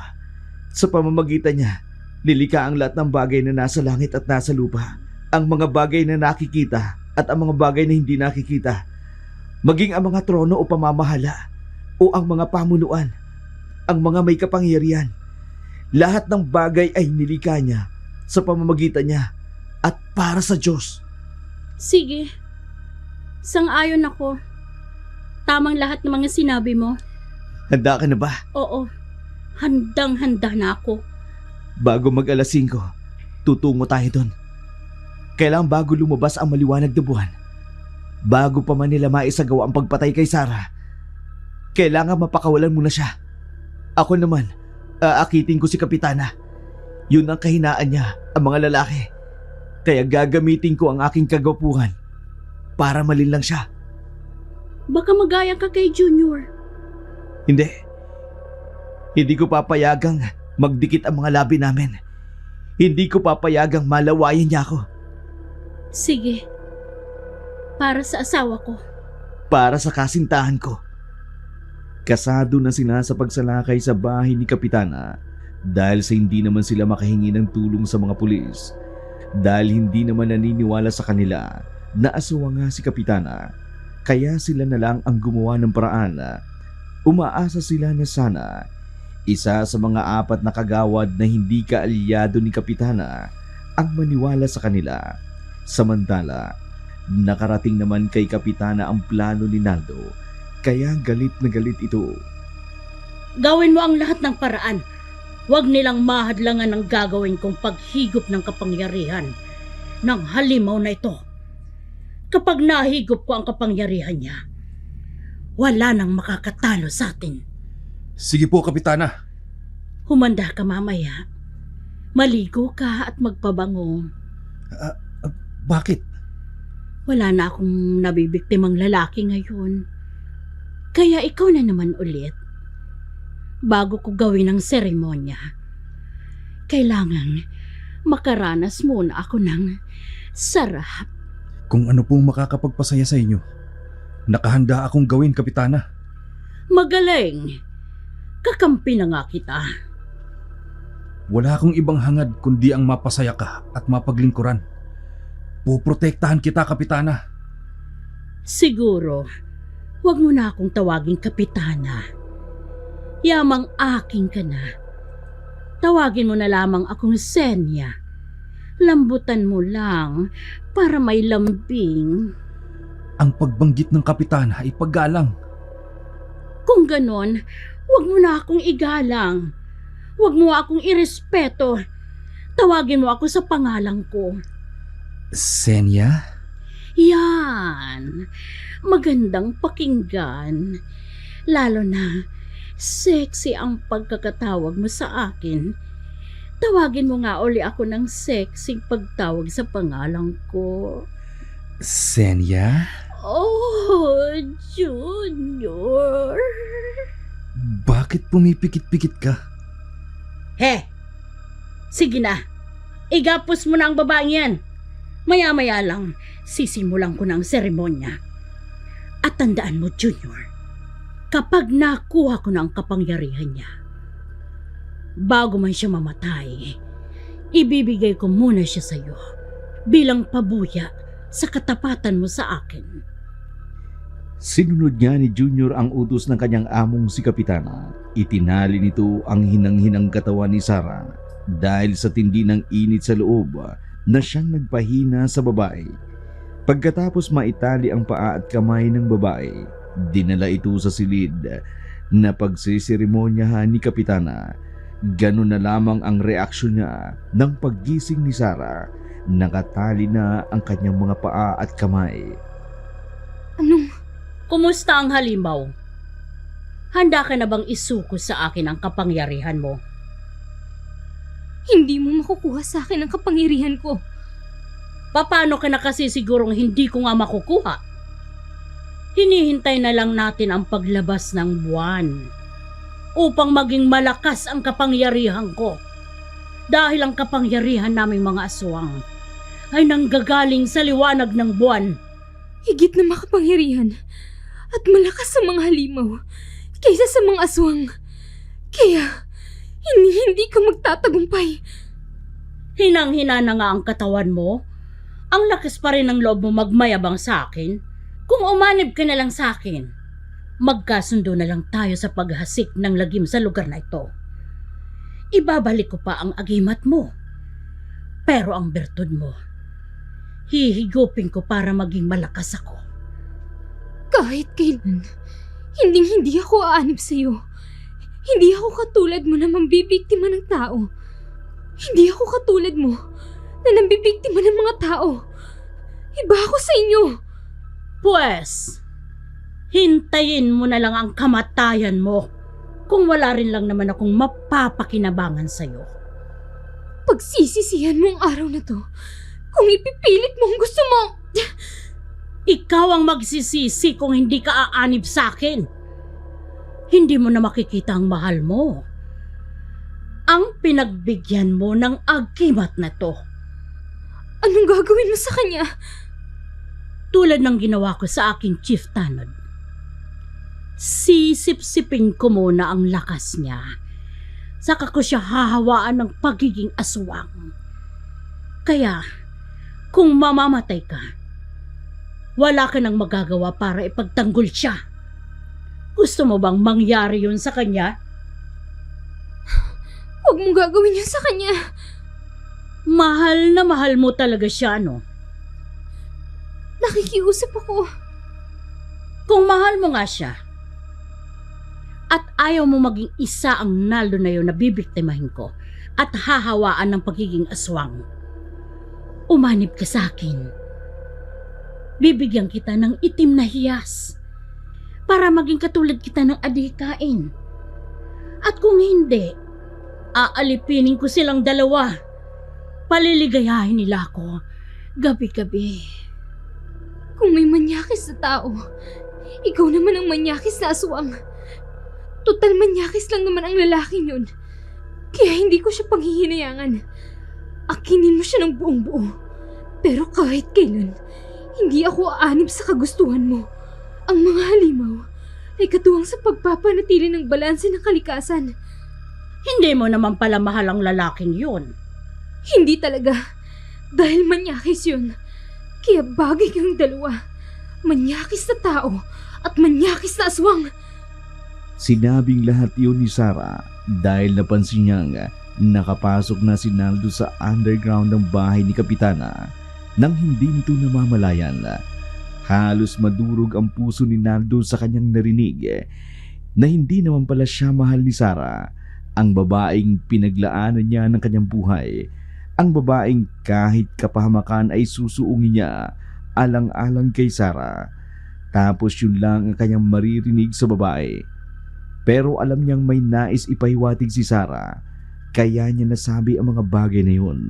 sa pamamagitan niya, nilikha ang lahat ng bagay na nasa langit at nasa lupa. Ang mga bagay na nakikita at ang mga bagay na hindi nakikita. Maging ang mga trono o pamamahala o ang mga pamunuan, ang mga may kapangyarihan. Lahat ng bagay ay nilikha niya sa pamamagitan niya at para sa Diyos. Sige. Sang-ayon ako. Tamang lahat ng mga sinabi mo. Handa ka na ba? Oo. Handang-handa na ako. Bago mag-alas 5, tutungo tayo doon. Kailangan bago lumabas ang maliwanag na buwan, bago pa man nila maisagawa ang pagpatay kay Sarah, kailangan mapakawalan muna siya. Ako naman, aakitin ko si Kapitana. Yun ang kahinaan niya, ang mga lalaki. Kaya gagamitin ko ang aking kagwapuhan para malinlang siya. Baka magaya ka kay Junior. Hindi. Hindi ko papayagang magdikit ang mga labi namin. Hindi ko papayagang malawayan niya ako. Sige. Para sa asawa ko. Para sa kasintahan ko. Kasado na sila sa pagsalakay sa bahay ni Kapitana dahil sa hindi naman sila makahingi ng tulong sa mga pulis. Dahil hindi naman naniniwala sa kanila na aswang nga si Kapitana. Kaya sila na lang ang gumawa ng paraan. Umaasa sila na sana isa sa mga 4 na kagawad na hindi kaalyado ni Kapitana ang maniwala sa kanila. Samantala, nakarating naman kay Kapitana ang plano ni Naldo, kaya galit na galit ito. Gawin mo ang lahat ng paraan. Huwag nilang mahadlangan ang gagawin kong paghigop ng kapangyarihan ng halimaw na ito. Kapag nahigop ko ang kapangyarihan niya, wala nang makakatalo sa atin. Sige po, Kapitana. Humanda ka mamaya. Maligo ka at magpabango. Bakit? Wala na akong nabibiktimang lalaki ngayon. Kaya ikaw na naman ulit. Bago ko gawin ang seremonya, kailangan makaranas muna ako ng sarap. Kung ano pong makakapagpasaya sa inyo, nakahanda akong gawin, Kapitana. Magaling! Kakampi na nga kita. Wala akong ibang hangad kundi ang mapasaya ka at mapaglingkuran. Puprotektahan kita, Kapitana. Siguro, huwag mo na akong tawaging kapitana. Yamang aking ka na. Tawagin mo na lamang akong Senya. Lambutan mo lang para may lambing. Ang pagbanggit ng Kapitana ay paggalang. Kung ganon, huwag mo na akong igalang. Huwag mo akong irespeto. Tawagin mo ako sa pangalan ko. Senya? Yan. Magandang pakinggan. Lalo na, sexy ang pagkakatawag mo sa akin. Tawagin mo nga uli ako ng sexy pagtawag sa pangalan ko. Senya? Oh, Junior. Bakit pumipikit-pikit ka? He! Sige na. Igapos mo na ang babaeng yan. Maya-maya lang, sisimulan ko ng seremonya. At tandaan mo, Junior, kapag nakuha ko na ang kapangyarihan niya, bago man siya mamatay, ibibigay ko muna siya sa iyo bilang pabuya sa katapatan mo sa akin. Sinunod niya ni Junior ang utos ng kanyang among si Kapitana. Itinali nito ang hinang-hinang katawan ni Sarah dahil sa tindi ng init sa loob na siyang nagpahina sa babae. Pagkatapos maitali ang paa at kamay ng babae, dinala ito sa silid na pagsisiremonyahan ni Kapitana. Ganun na lamang ang reaksyon niya ng paggising ni Sarah. Nakatali na ang kanyang mga paa at kamay. Kumusta ang halimaw? Handa ka na bang isuko sa akin ang kapangyarihan mo? Hindi mo makukuha sa akin ang kapangyarihan ko. Paano ka na kasi sigurong hindi ko nga makukuha? Hinihintay na lang natin ang paglabas ng buwan upang maging malakas ang kapangyarihan ko. Dahil ang kapangyarihan naming mga aswang ay nanggagaling sa liwanag ng buwan. Higit na makapangyarihan at malakas sa mga halimaw kaysa sa mga aswang. Kaya, hindi ka magtatagumpay. Hinang-hina na nga ang katawan mo. Ang lakas pa rin ng loob mo magmayabang sa akin. Kung umanib ka na lang sa akin, magkasundo na lang tayo sa paghasik ng lagim sa lugar na ito. Ibabalik ko pa ang agimat mo. Pero ang bertud mo, hihigupin ko para maging malakas ako. Kahit kailan, hindi ako aanib sa'yo. Hindi ako katulad mo na mambibiktima ng tao. Hindi ako katulad mo na nambibiktima ng mga tao. Iba ako sa inyo. Pues, hintayin mo na lang ang kamatayan mo kung wala rin lang naman akong mapapakinabangan sa'yo. Pagsisisihan mo ang araw na to kung ipipilit mo ang gusto mo. Ikaw ang magsisisi kung hindi ka aanib sa akin. Hindi mo na makikita ang mahal mo. Ang pinagbigyan mo ng agimat na to. Anong gagawin mo sa kanya? Tulad ng ginawa ko sa aking Chief Tanod. Sisip-sipin ko muna ang lakas niya. Saka ko siya hahawaan ng pagiging aswang. Kaya, kung mamamatay ka, wala ka nang magagawa para ipagtanggol siya. Gusto mo bang mangyari yun sa kanya? Huwag mong gagawin yun sa kanya. Mahal na mahal mo talaga siya, no? Nakikiusap ako. Kung mahal mo nga siya, at ayaw mo maging isa ang Naldo na yun na bibiktimahin ko at hahawaan ng pagiging aswang, umanib ka sa akin. Bibigyan kita ng itim na hiyas para maging katulad kita ng adhikain. At kung hindi, aalipinin ko silang dalawa. Paliligayahin nila ako gabi-gabi. Kung may manyakis na tao, ikaw naman ang manyakis na aswang. Total manyakis lang naman ang lalaking yun. Kaya hindi ko siya panghihinayangan. Akinin mo siya ng buong buo. Pero kahit kailan, hindi ako aanib sa kagustuhan mo. Ang mga halimaw ay katuwang sa pagpapanatili ng balanse ng kalikasan. Hindi mo naman pala mahal ang lalaking yun. Hindi talaga. Dahil manyakis yun. Kaya bagay kayong dalawa. Manyakis na tao at manyakis na aswang. Sinabing lahat yun ni Sarah dahil napansin niyang nakapasok na si Naldo sa underground ng bahay ni Kapitana nang hindi nito namamalayan. Halos madurog ang puso ni Naldo sa kanyang narinig na hindi naman pala siya mahal ni Sarah, ang babaeng pinaglaanan niya ng kanyang buhay, ang babaeng kahit kapahamakan ay susuungin niya alang-alang kay Sarah. Tapos yun lang ang kanyang maririnig sa babae. Pero alam niyang may nais ipahiwatig si Sarah, kaya niya nasabi ang mga bagay na yun.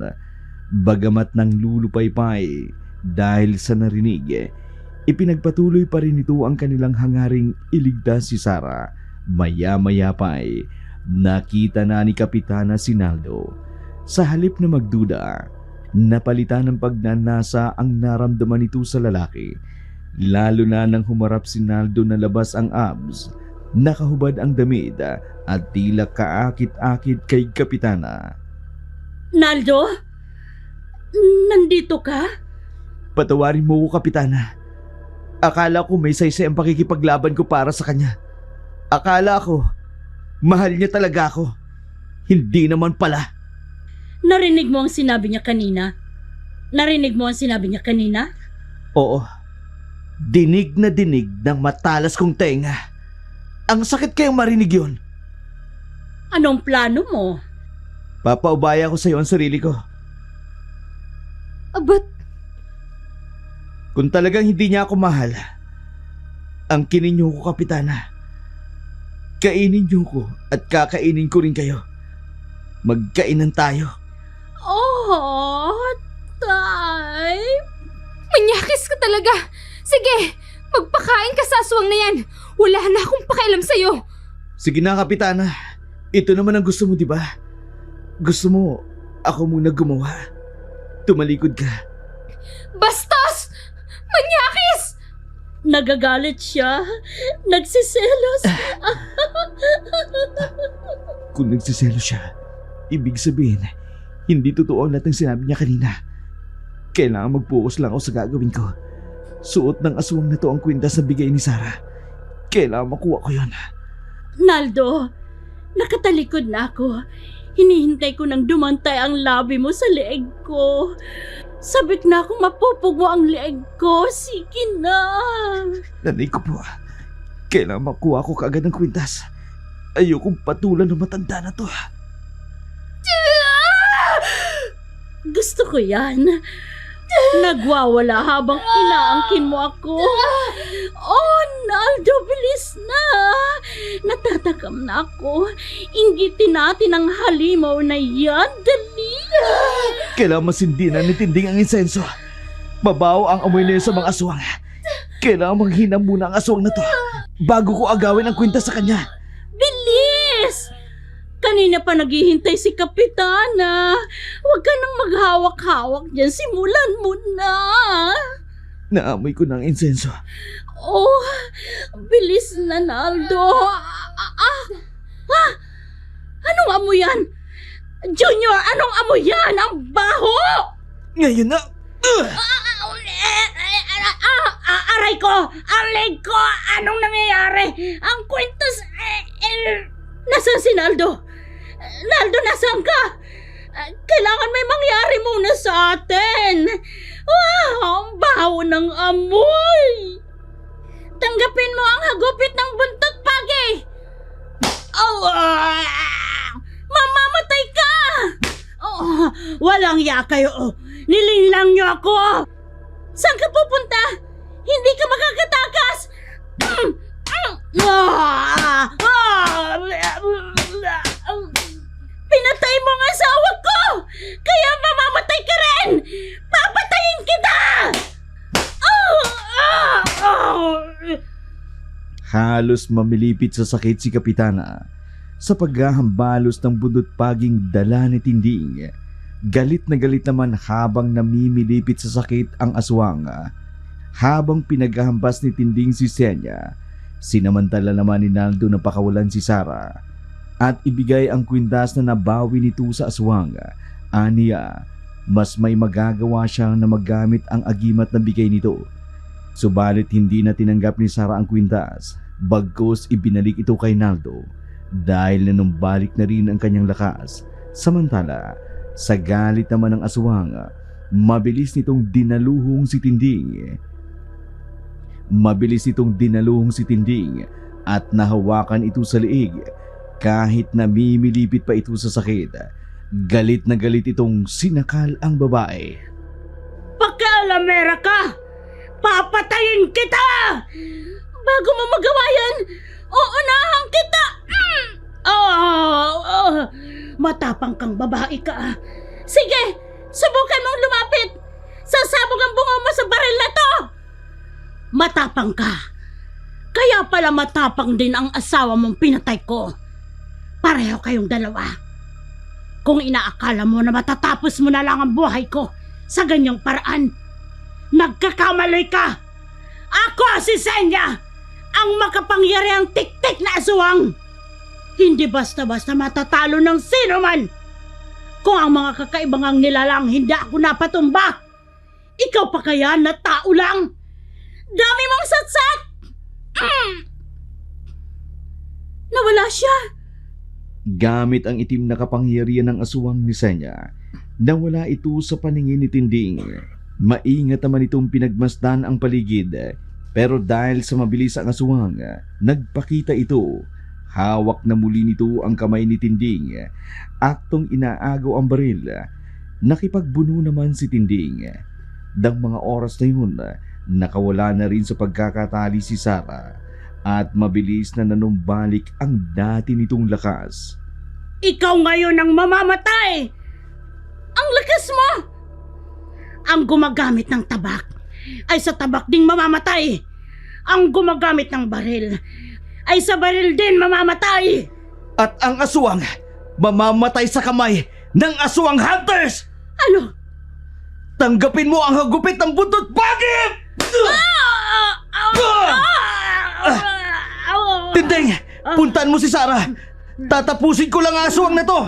Bagamat nang lulupaypay dahil sa narinig, ipinagpatuloy pa rin ito ang kanilang hangaring iligtas si Sarah. Maya-maya pa nakita na ni Kapitana si Naldo. Sa halip na magduda, Napalitan ng pagnanasa ang naramdaman nito sa lalaki, lalo na nang humarap si Naldo na labas ang abs, nakahubad ang damit at tila kaakit-akit kay Kapitana. Naldo? Nandito ka? Patawarin mo ko, Kapitana. Akala ko may saysay ang pakikipaglaban ko para sa kanya. Akala ko, mahal niya talaga ako. Hindi naman pala. Narinig mo ang sinabi niya kanina? Narinig mo ang sinabi niya kanina? Oo. Dinig na dinig ng matalas kong tenga. Ang sakit kayang marinig yun. Anong plano mo? Papaubaya ko sa iyo ang sarili ko. Ba't Kung talagang hindi niya ako mahal, ang kinin niyo ko, Kapitana. Kainin niyo ko at kakainin ko rin kayo. Magkainan tayo. Oh, Tay! manyakis ka talaga? Sige, magpakain ka sa aswang na yan. Wala na akong pakialam sa'yo. Sige na, Kapitana. Ito naman ang gusto mo, di ba? Gusto mo ako muna gumawa. Tumalikod ka. Bastos! Manyakis! Nagagalit siya. Nagsiselos. Kung nagsiselo siya, ibig sabihin, hindi totoo ang lahat ng sinabi niya kanina. Kailangan mag-focus lang ako sa gagawin ko. Suot ng aswang na to ang kwintas na bigay ni Sarah. Kailangan makuha ko yon. Naldo, nakatalikod na ako. Hinihintay ko nang dumantay ang labi mo sa leeg ko. Sabik na akong mapupugo ang leeg ko. Sige na. Nanay ko po, kailangan makuha ko kaagad ng kwintas. Ayokong patulan ng matanda na to. Gusto ko yan. Nagwawala habang inaangkin mo ako. Oh, Naldo, bilis na. Natatakam na ako. Inggitin natin ang halimaw na yan. Dali. Kailangan masindi na nitinding ang insenso. Mabaho ang amoy na yun sa mga aswang. Kailangan manghina muna ang aswang na to bago ko agawin ang kwintas sa kanya. Bilis! Kanina pa naghihintay si Kapitana. Huwag ka nang maghawak-hawak dyan. Simulan mo na. Naamoy ko ng insenso. Oh, bilis na, Naldo. Anong amoy yan? Junior, anong amoy yan? Ang baho! Ngayon na! Aray ko! Aray ko! Anong nangyayari? Ang kwintas... Nasaan si Naldo? Naldo, nasaan ka? Kailangan may mangyari muna sa atin. Wow, ang baho ng amoy. Tanggapin mo ang hagupit ng buntot, Pagi. Oh, mamamatay ka. Oh, walang ya kayo. Nilinlang niyo ako. Saan ka pupunta? Hindi ka makakatakas. Pinatay mo ang asawa ko! Kaya mamamatay ka rin! Papatayin kita! Halos mamilipit sa sakit si Kapitana sa paghahambalos ng budot paging dala ni Tinding. Galit na galit naman habang namimilipit sa sakit ang aswang. Habang pinaghahambas ni Tinding si Senya, sinamantala naman ni Naldo na pakawalan si Sarah at ibigay ang kwintas na nabawi nito sa aswang. Aniya, mas may magagawa siya na magamit ang agimat na bigay nito. Subalit hindi na tinanggap ni Sarah ang kwintas, bagkus ibinalik ito kay Naldo dahil nanumbalik na rin ang kanyang lakas. Samantala, sa galit naman ng aswang, mabilis nitong dinaluhong si Tinding. Mabilis itong dinaluhong si Tinding at nahawakan ito sa liig kahit namimilipit pa ito sa sakit. Galit na galit itong sinakal ang babae. Pakialamera ka! Papatayin kita! Bago mo magawa yan, uunahan kita! Matapang kang babae ka. Sige, subukan mong lumapit. Sasabog ang bungo mo sa baril na to. Matapang ka. Kaya pala matapang din ang asawa mong pinatay ko. Pareho kayong dalawa. Kung inaakala mo na matatapos mo na lang ang buhay ko, sa ganyang paraan. Nagkakamali ka! Ako si Senya, ang makapangyarihang tik-tik na aswang! Hindi basta-basta matatalo ng sino man! Kung ang mga kakaibangang nilalang hindi ako napatumba, ikaw pa kaya na tao lang? Dami mong satsat! Nawala siya! Gamit ang itim na kapangyarihan ng aswang ni Senya, nawala ito sa paningin ni Tinding. Maingat naman itong pinagmasdan ang paligid, pero dahil sa mabilis ang aswang, nagpakita ito. Hawak na muli nito ang kamay ni Tinding. Aktong inaagaw ang baril. Nakipagbuno naman si Tinding. Dang mga oras na yun, nakawala na rin sa pagkakatali si Sarah at mabilis na nanumbalik ang dati nitong lakas. Ikaw ngayon ang mamamatay! Ang lakas mo! Ang gumagamit ng tabak ay sa tabak ding mamamatay. Ang gumagamit ng baril ay sa baril din mamamatay. At ang aswang mamamatay sa kamay ng aswang hunters! Ano? Tanggapin mo ang hagupit ng buntot bagip! Tinding, puntaan mo si Sarah. Tatapusin ko lang ang aswang na to.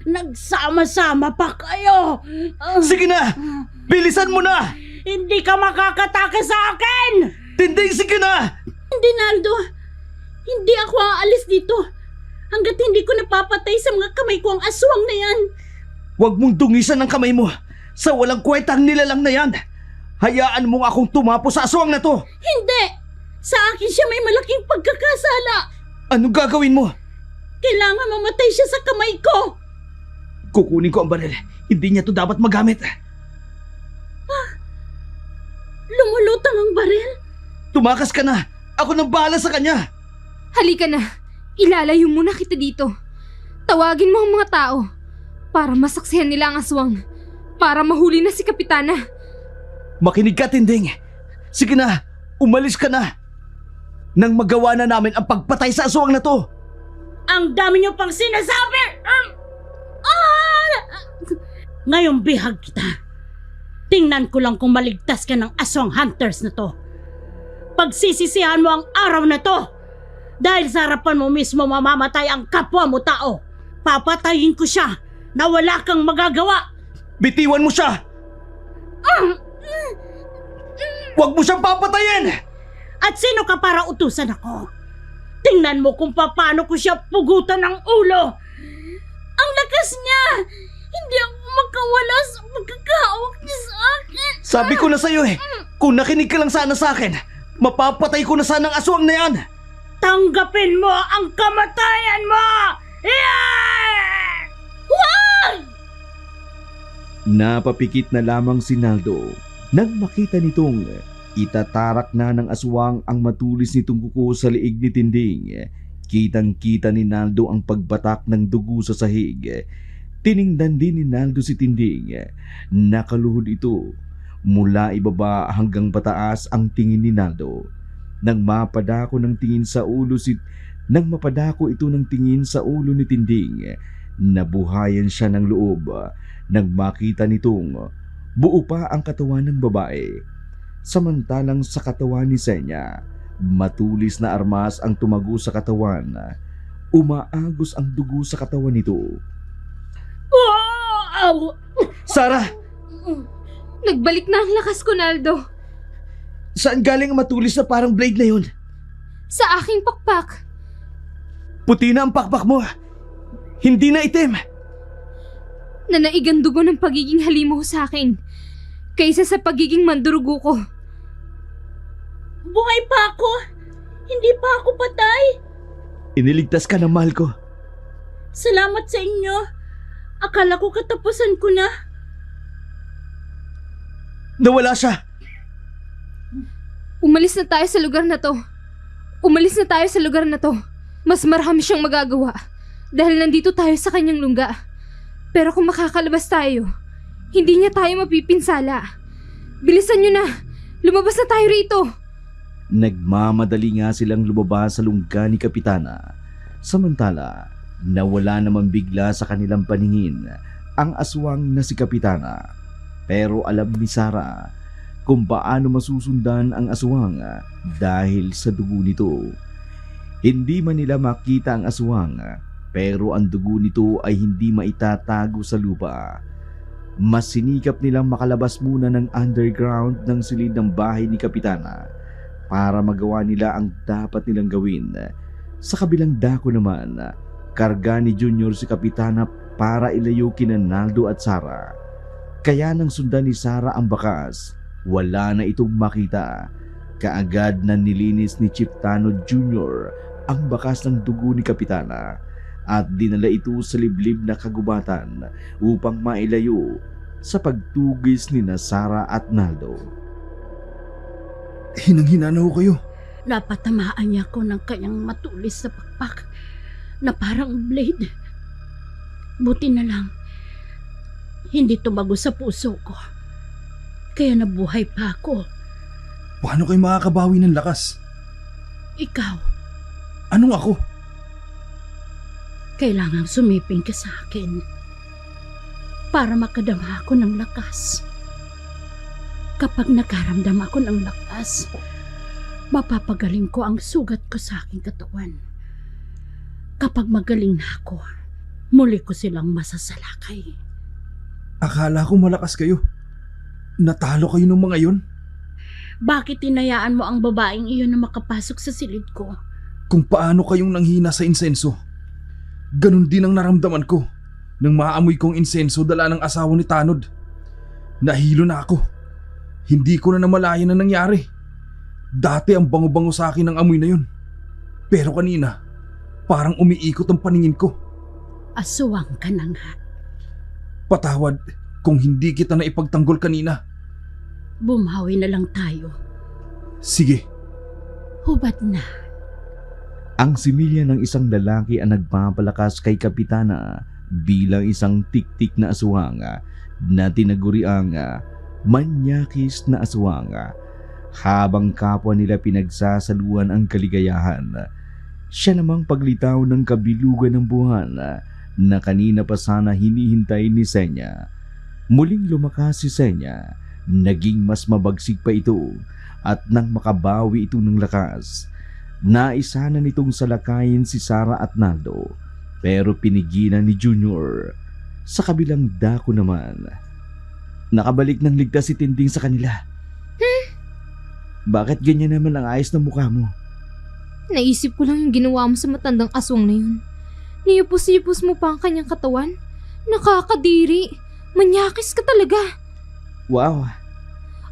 Nagsama-sama pa kayo. Sige na, bilisan mo na. Hindi ka makakatake sa akin! Tinding, sige na. Dinaldo, hindi ako aalis dito hanggat hindi ko napapatay sa mga kamay ko ang aswang na yan. Huwag mong dungisan ang kamay mo sa walang kwentang nilalang na yan. Hayaan mo akong tumapo sa aswang na to. Hindi! Sa akin siya may malaking pagkakasala. Anong gagawin mo? Kailangan mamatay siya sa kamay ko. Kukunin ko ang baril. Hindi niya to dapat magamit. Lumulutang ang baril. Tumakas ka na. Ako nang bahala sa kanya. Halika na. Ilalayo muna kita dito. Tawagin mo ang mga tao para masaksihan nila ang aswang. Para mahuli na si Kapitana. Makinig ka, Tinding. Sige na, umalis ka na. Nang magawa na namin ang pagpatay sa aswang na to. Ang dami niyo pang sinasabi! Ngayong bihag kita. Tingnan ko lang kung maligtas ka ng aswang hunters na to. Pagsisisihan mo ang araw na to. Dahil sa harapan mo mismo mamamatay ang kapwa mo tao. Papatayin ko siya na wala kang magagawa. Bitiwan mo siya. Huwag mo siyang papatayin. At sino ka para utusan ako? Tingnan mo kung paano ko siya pugutan ng ulo. Ang lakas niya! Hindi ako makawala sa pagkakahawak niya sa akin. Sabi ko na sa'yo kung nakinig ka lang sana sa akin, mapapatay ko na sana ang aswang na yan. Tanggapin mo ang kamatayan mo! Huwag! Napapikit na lamang si Naldo nang makita nitong itatarak na ng aswang ang matulis nitong kuko sa liig ni Tinding. Kitang-kita ni Naldo ang pagbatak ng dugo sa sahig. Tiningnan din ni Naldo si Tinding. Nakaluhod ito. Mula ibaba hanggang pataas ang tingin ni Naldo. Nang mapadako ng tingin sa ulo ni Tinding, nabuhayan siya ng loob nang makita nitong buo pa ang katawan ng babae. Samantalang sa katawan ni Senya, matulis na armas ang tumago sa katawan. Umaagos ang dugo sa katawan nito. Wow! Sarah! Nagbalik na ang lakas ko, Naldo. Saan galing ang matulis na parang blade na yun? Sa aking pakpak. Puti na ang pakpak mo. Hindi na itim. Nanaigang dugo ng pagiging halimo sa akin kaysa sa pagiging mandurugo ko. Buhay pa ako! Hindi pa ako patay! Iniligtas ka ng mahal ko. Salamat sa inyo. Akala ko katapusan ko na. Nawala siya. Umalis na tayo sa lugar na to. Umalis na tayo sa lugar na to. Mas marami siyang magagawa dahil nandito tayo sa kanyang lungga. Pero kung makakalabas tayo, hindi niya tayo mapipinsala. Bilisan niyo na! Lumabas na tayo rito! Nagmamadali nga silang lumabas sa lungga ni Kapitana. Samantala, nawala naman bigla sa kanilang paningin ang aswang na si Kapitana. Pero alam ni Sara kung paano masusundan ang aswang dahil sa dugo nito. Hindi man nila makita ang aswang, pero ang dugo nito ay hindi maitatago sa lupa. Mas sinikap nilang makalabas muna ng underground ng silid ng bahay ni Kapitana para magawa nila ang dapat nilang gawin. Sa kabilang dako naman, karga ni Junior si Kapitana para ilayo kina Naldo at Sara. Kaya nang sundan ni Sara ang bakas, wala na itong makita. Kaagad na nilinis ni Chief Tanod Jr. ang bakas ng dugo ni Kapitana at dinala ito sa liblib na kagubatan upang mailayo sa pagtugis ni Sara at Naldo. Hinang-hina na ho kayo. Napatamaan niya ko ng kanyang matulis na pakpak na parang blade. Buti na lang, hindi tumago sa puso ko. Kaya nabuhay pa ako. Paano kayo makakabawi ng lakas? Ikaw, Anong ako? kailangang sumiping ka sa akin para makadama ako ng lakas. Kapag nakaramdam ako ng lakas, mapapagaling ko ang sugat ko sa aking katawan. Kapag magaling na ako, muli ko silang masasalakay. Akala ko malakas kayo. Natalo kayo ng mga yon. Bakit tinayaan mo ang babaeng iyon na makapasok sa silid ko? Kung paano kayong nanghina sa insenso. Ganon din ang naramdaman ko nang maamoy kong insenso dala ng asawa ni Tanod. Nahilo na ako. Hindi ko na namalayan na nangyari. Dati ang bango-bango sa akin ng amoy na yun. Pero kanina, parang umiikot ang paningin ko. Aswang ka na nga. Patawad kung hindi kita na ipagtanggol kanina. Bumawi na lang tayo. Sige. Hubad na. Ang similya ng isang lalaki ang nagpapalakas kay Kapitana bilang isang tiktik na aswang na tinaguriang manyakis na aswang. Habang kapwa nila pinagsasaluhan ang kaligayahan, siya namang paglitaw ng kabilugan ng buwan na kanina pa sana hinihintay ni Senya. Muling lumakas si Senya, naging mas mabagsik pa ito at nang makabawi ito ng lakas, naisa na nitong salakayin si Sara at Naldo pero pinigilan ni Junior. Sa kabilang dako naman, nakabalik ng ligtas si Tinding sa kanila. Bakit ganyan naman ang ayos ng mukha mo? Naisip ko lang yung ginawa mo sa matandang aswang na yun. Niyupos-yupos mo pa ang kanyang katawan. Nakakadiri. Manyakis ka talaga. Wow,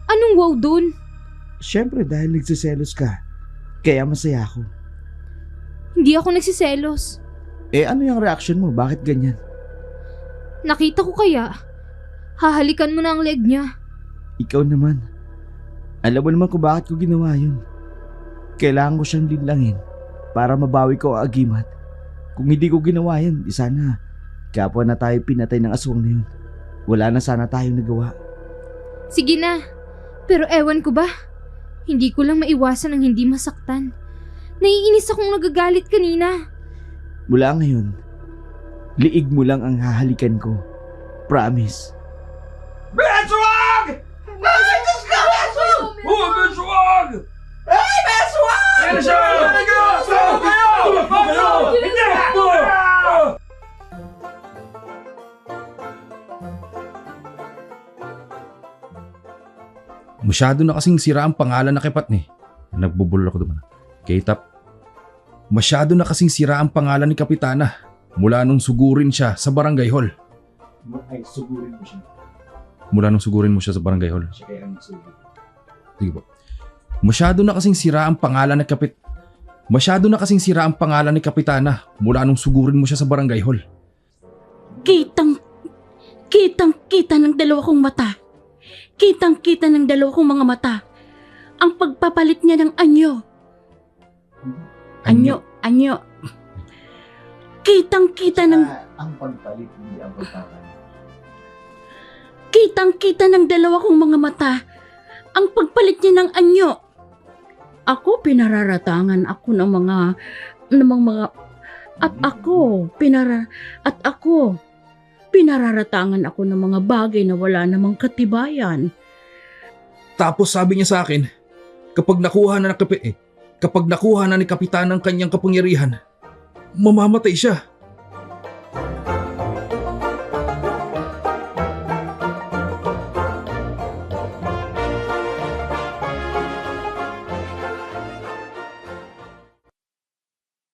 Anong wow dun? syempre dahil nagsiselos ka, kaya masaya ako. Hindi ako nagsiselos. Ano yung reaction mo? Bakit ganyan? Nakita ko kaya. Hahalikan mo na ang leg niya. Ikaw naman. Alam mo naman kung bakit ko ginawa yun. Kailangan ko siyang linlangin para mabawi ko ang agimat. Kung hindi ko ginawa yan, di sana kapwa na tayo pinatay ng aswang na yun. Wala na sana tayong nagawa. Sige na. Pero ewan ko ba? Hindi ko lang maiwasan ang hindi masaktan. Naiinis akong nagagalit kanina. Mula ngayon, liig mo lang ang hahalikan ko. Promise. Beswag! Ay, Diyos ka, Beswag! Oh, Beswag! Ay, Beswag! Beswag! Saan kayo? Hindi! Masyado na kasing sira ang pangalan na kipat ni. Nagbubulol ako doon. K-Tap. Masyado na kasing sira ang pangalan ni Kapitana mula nung sugurin siya sa barangay hall. Ay, sugurin mo siya. Mula nung sugurin mo siya sa barangay hall. Siya kaya ang sugurin. Sige po. Masyado na kasing sira ang pangalan ni Kapitana mula nung sugurin mo siya sa barangay hall. Kitang-kita ng dalawa kong mata. Kitang-kita ng dalawa kong mga mata. Ang pagpapalit niya ng anyo. Anyo. Kitang-kita ng... Ang pagpalit, hindi ang pagpapalit. Kitang-kita ng dalawa kong mga mata. Ang pagpalit niya ng anyo. Ako pinararatangan ako ng mga at ako Pinararatangan ako ng mga bagay na wala namang katibayan. Tapos sabi niya sa akin, kapag nakuha na ni Kapitan ang kanyang kapangyarihan, mamamatay siya.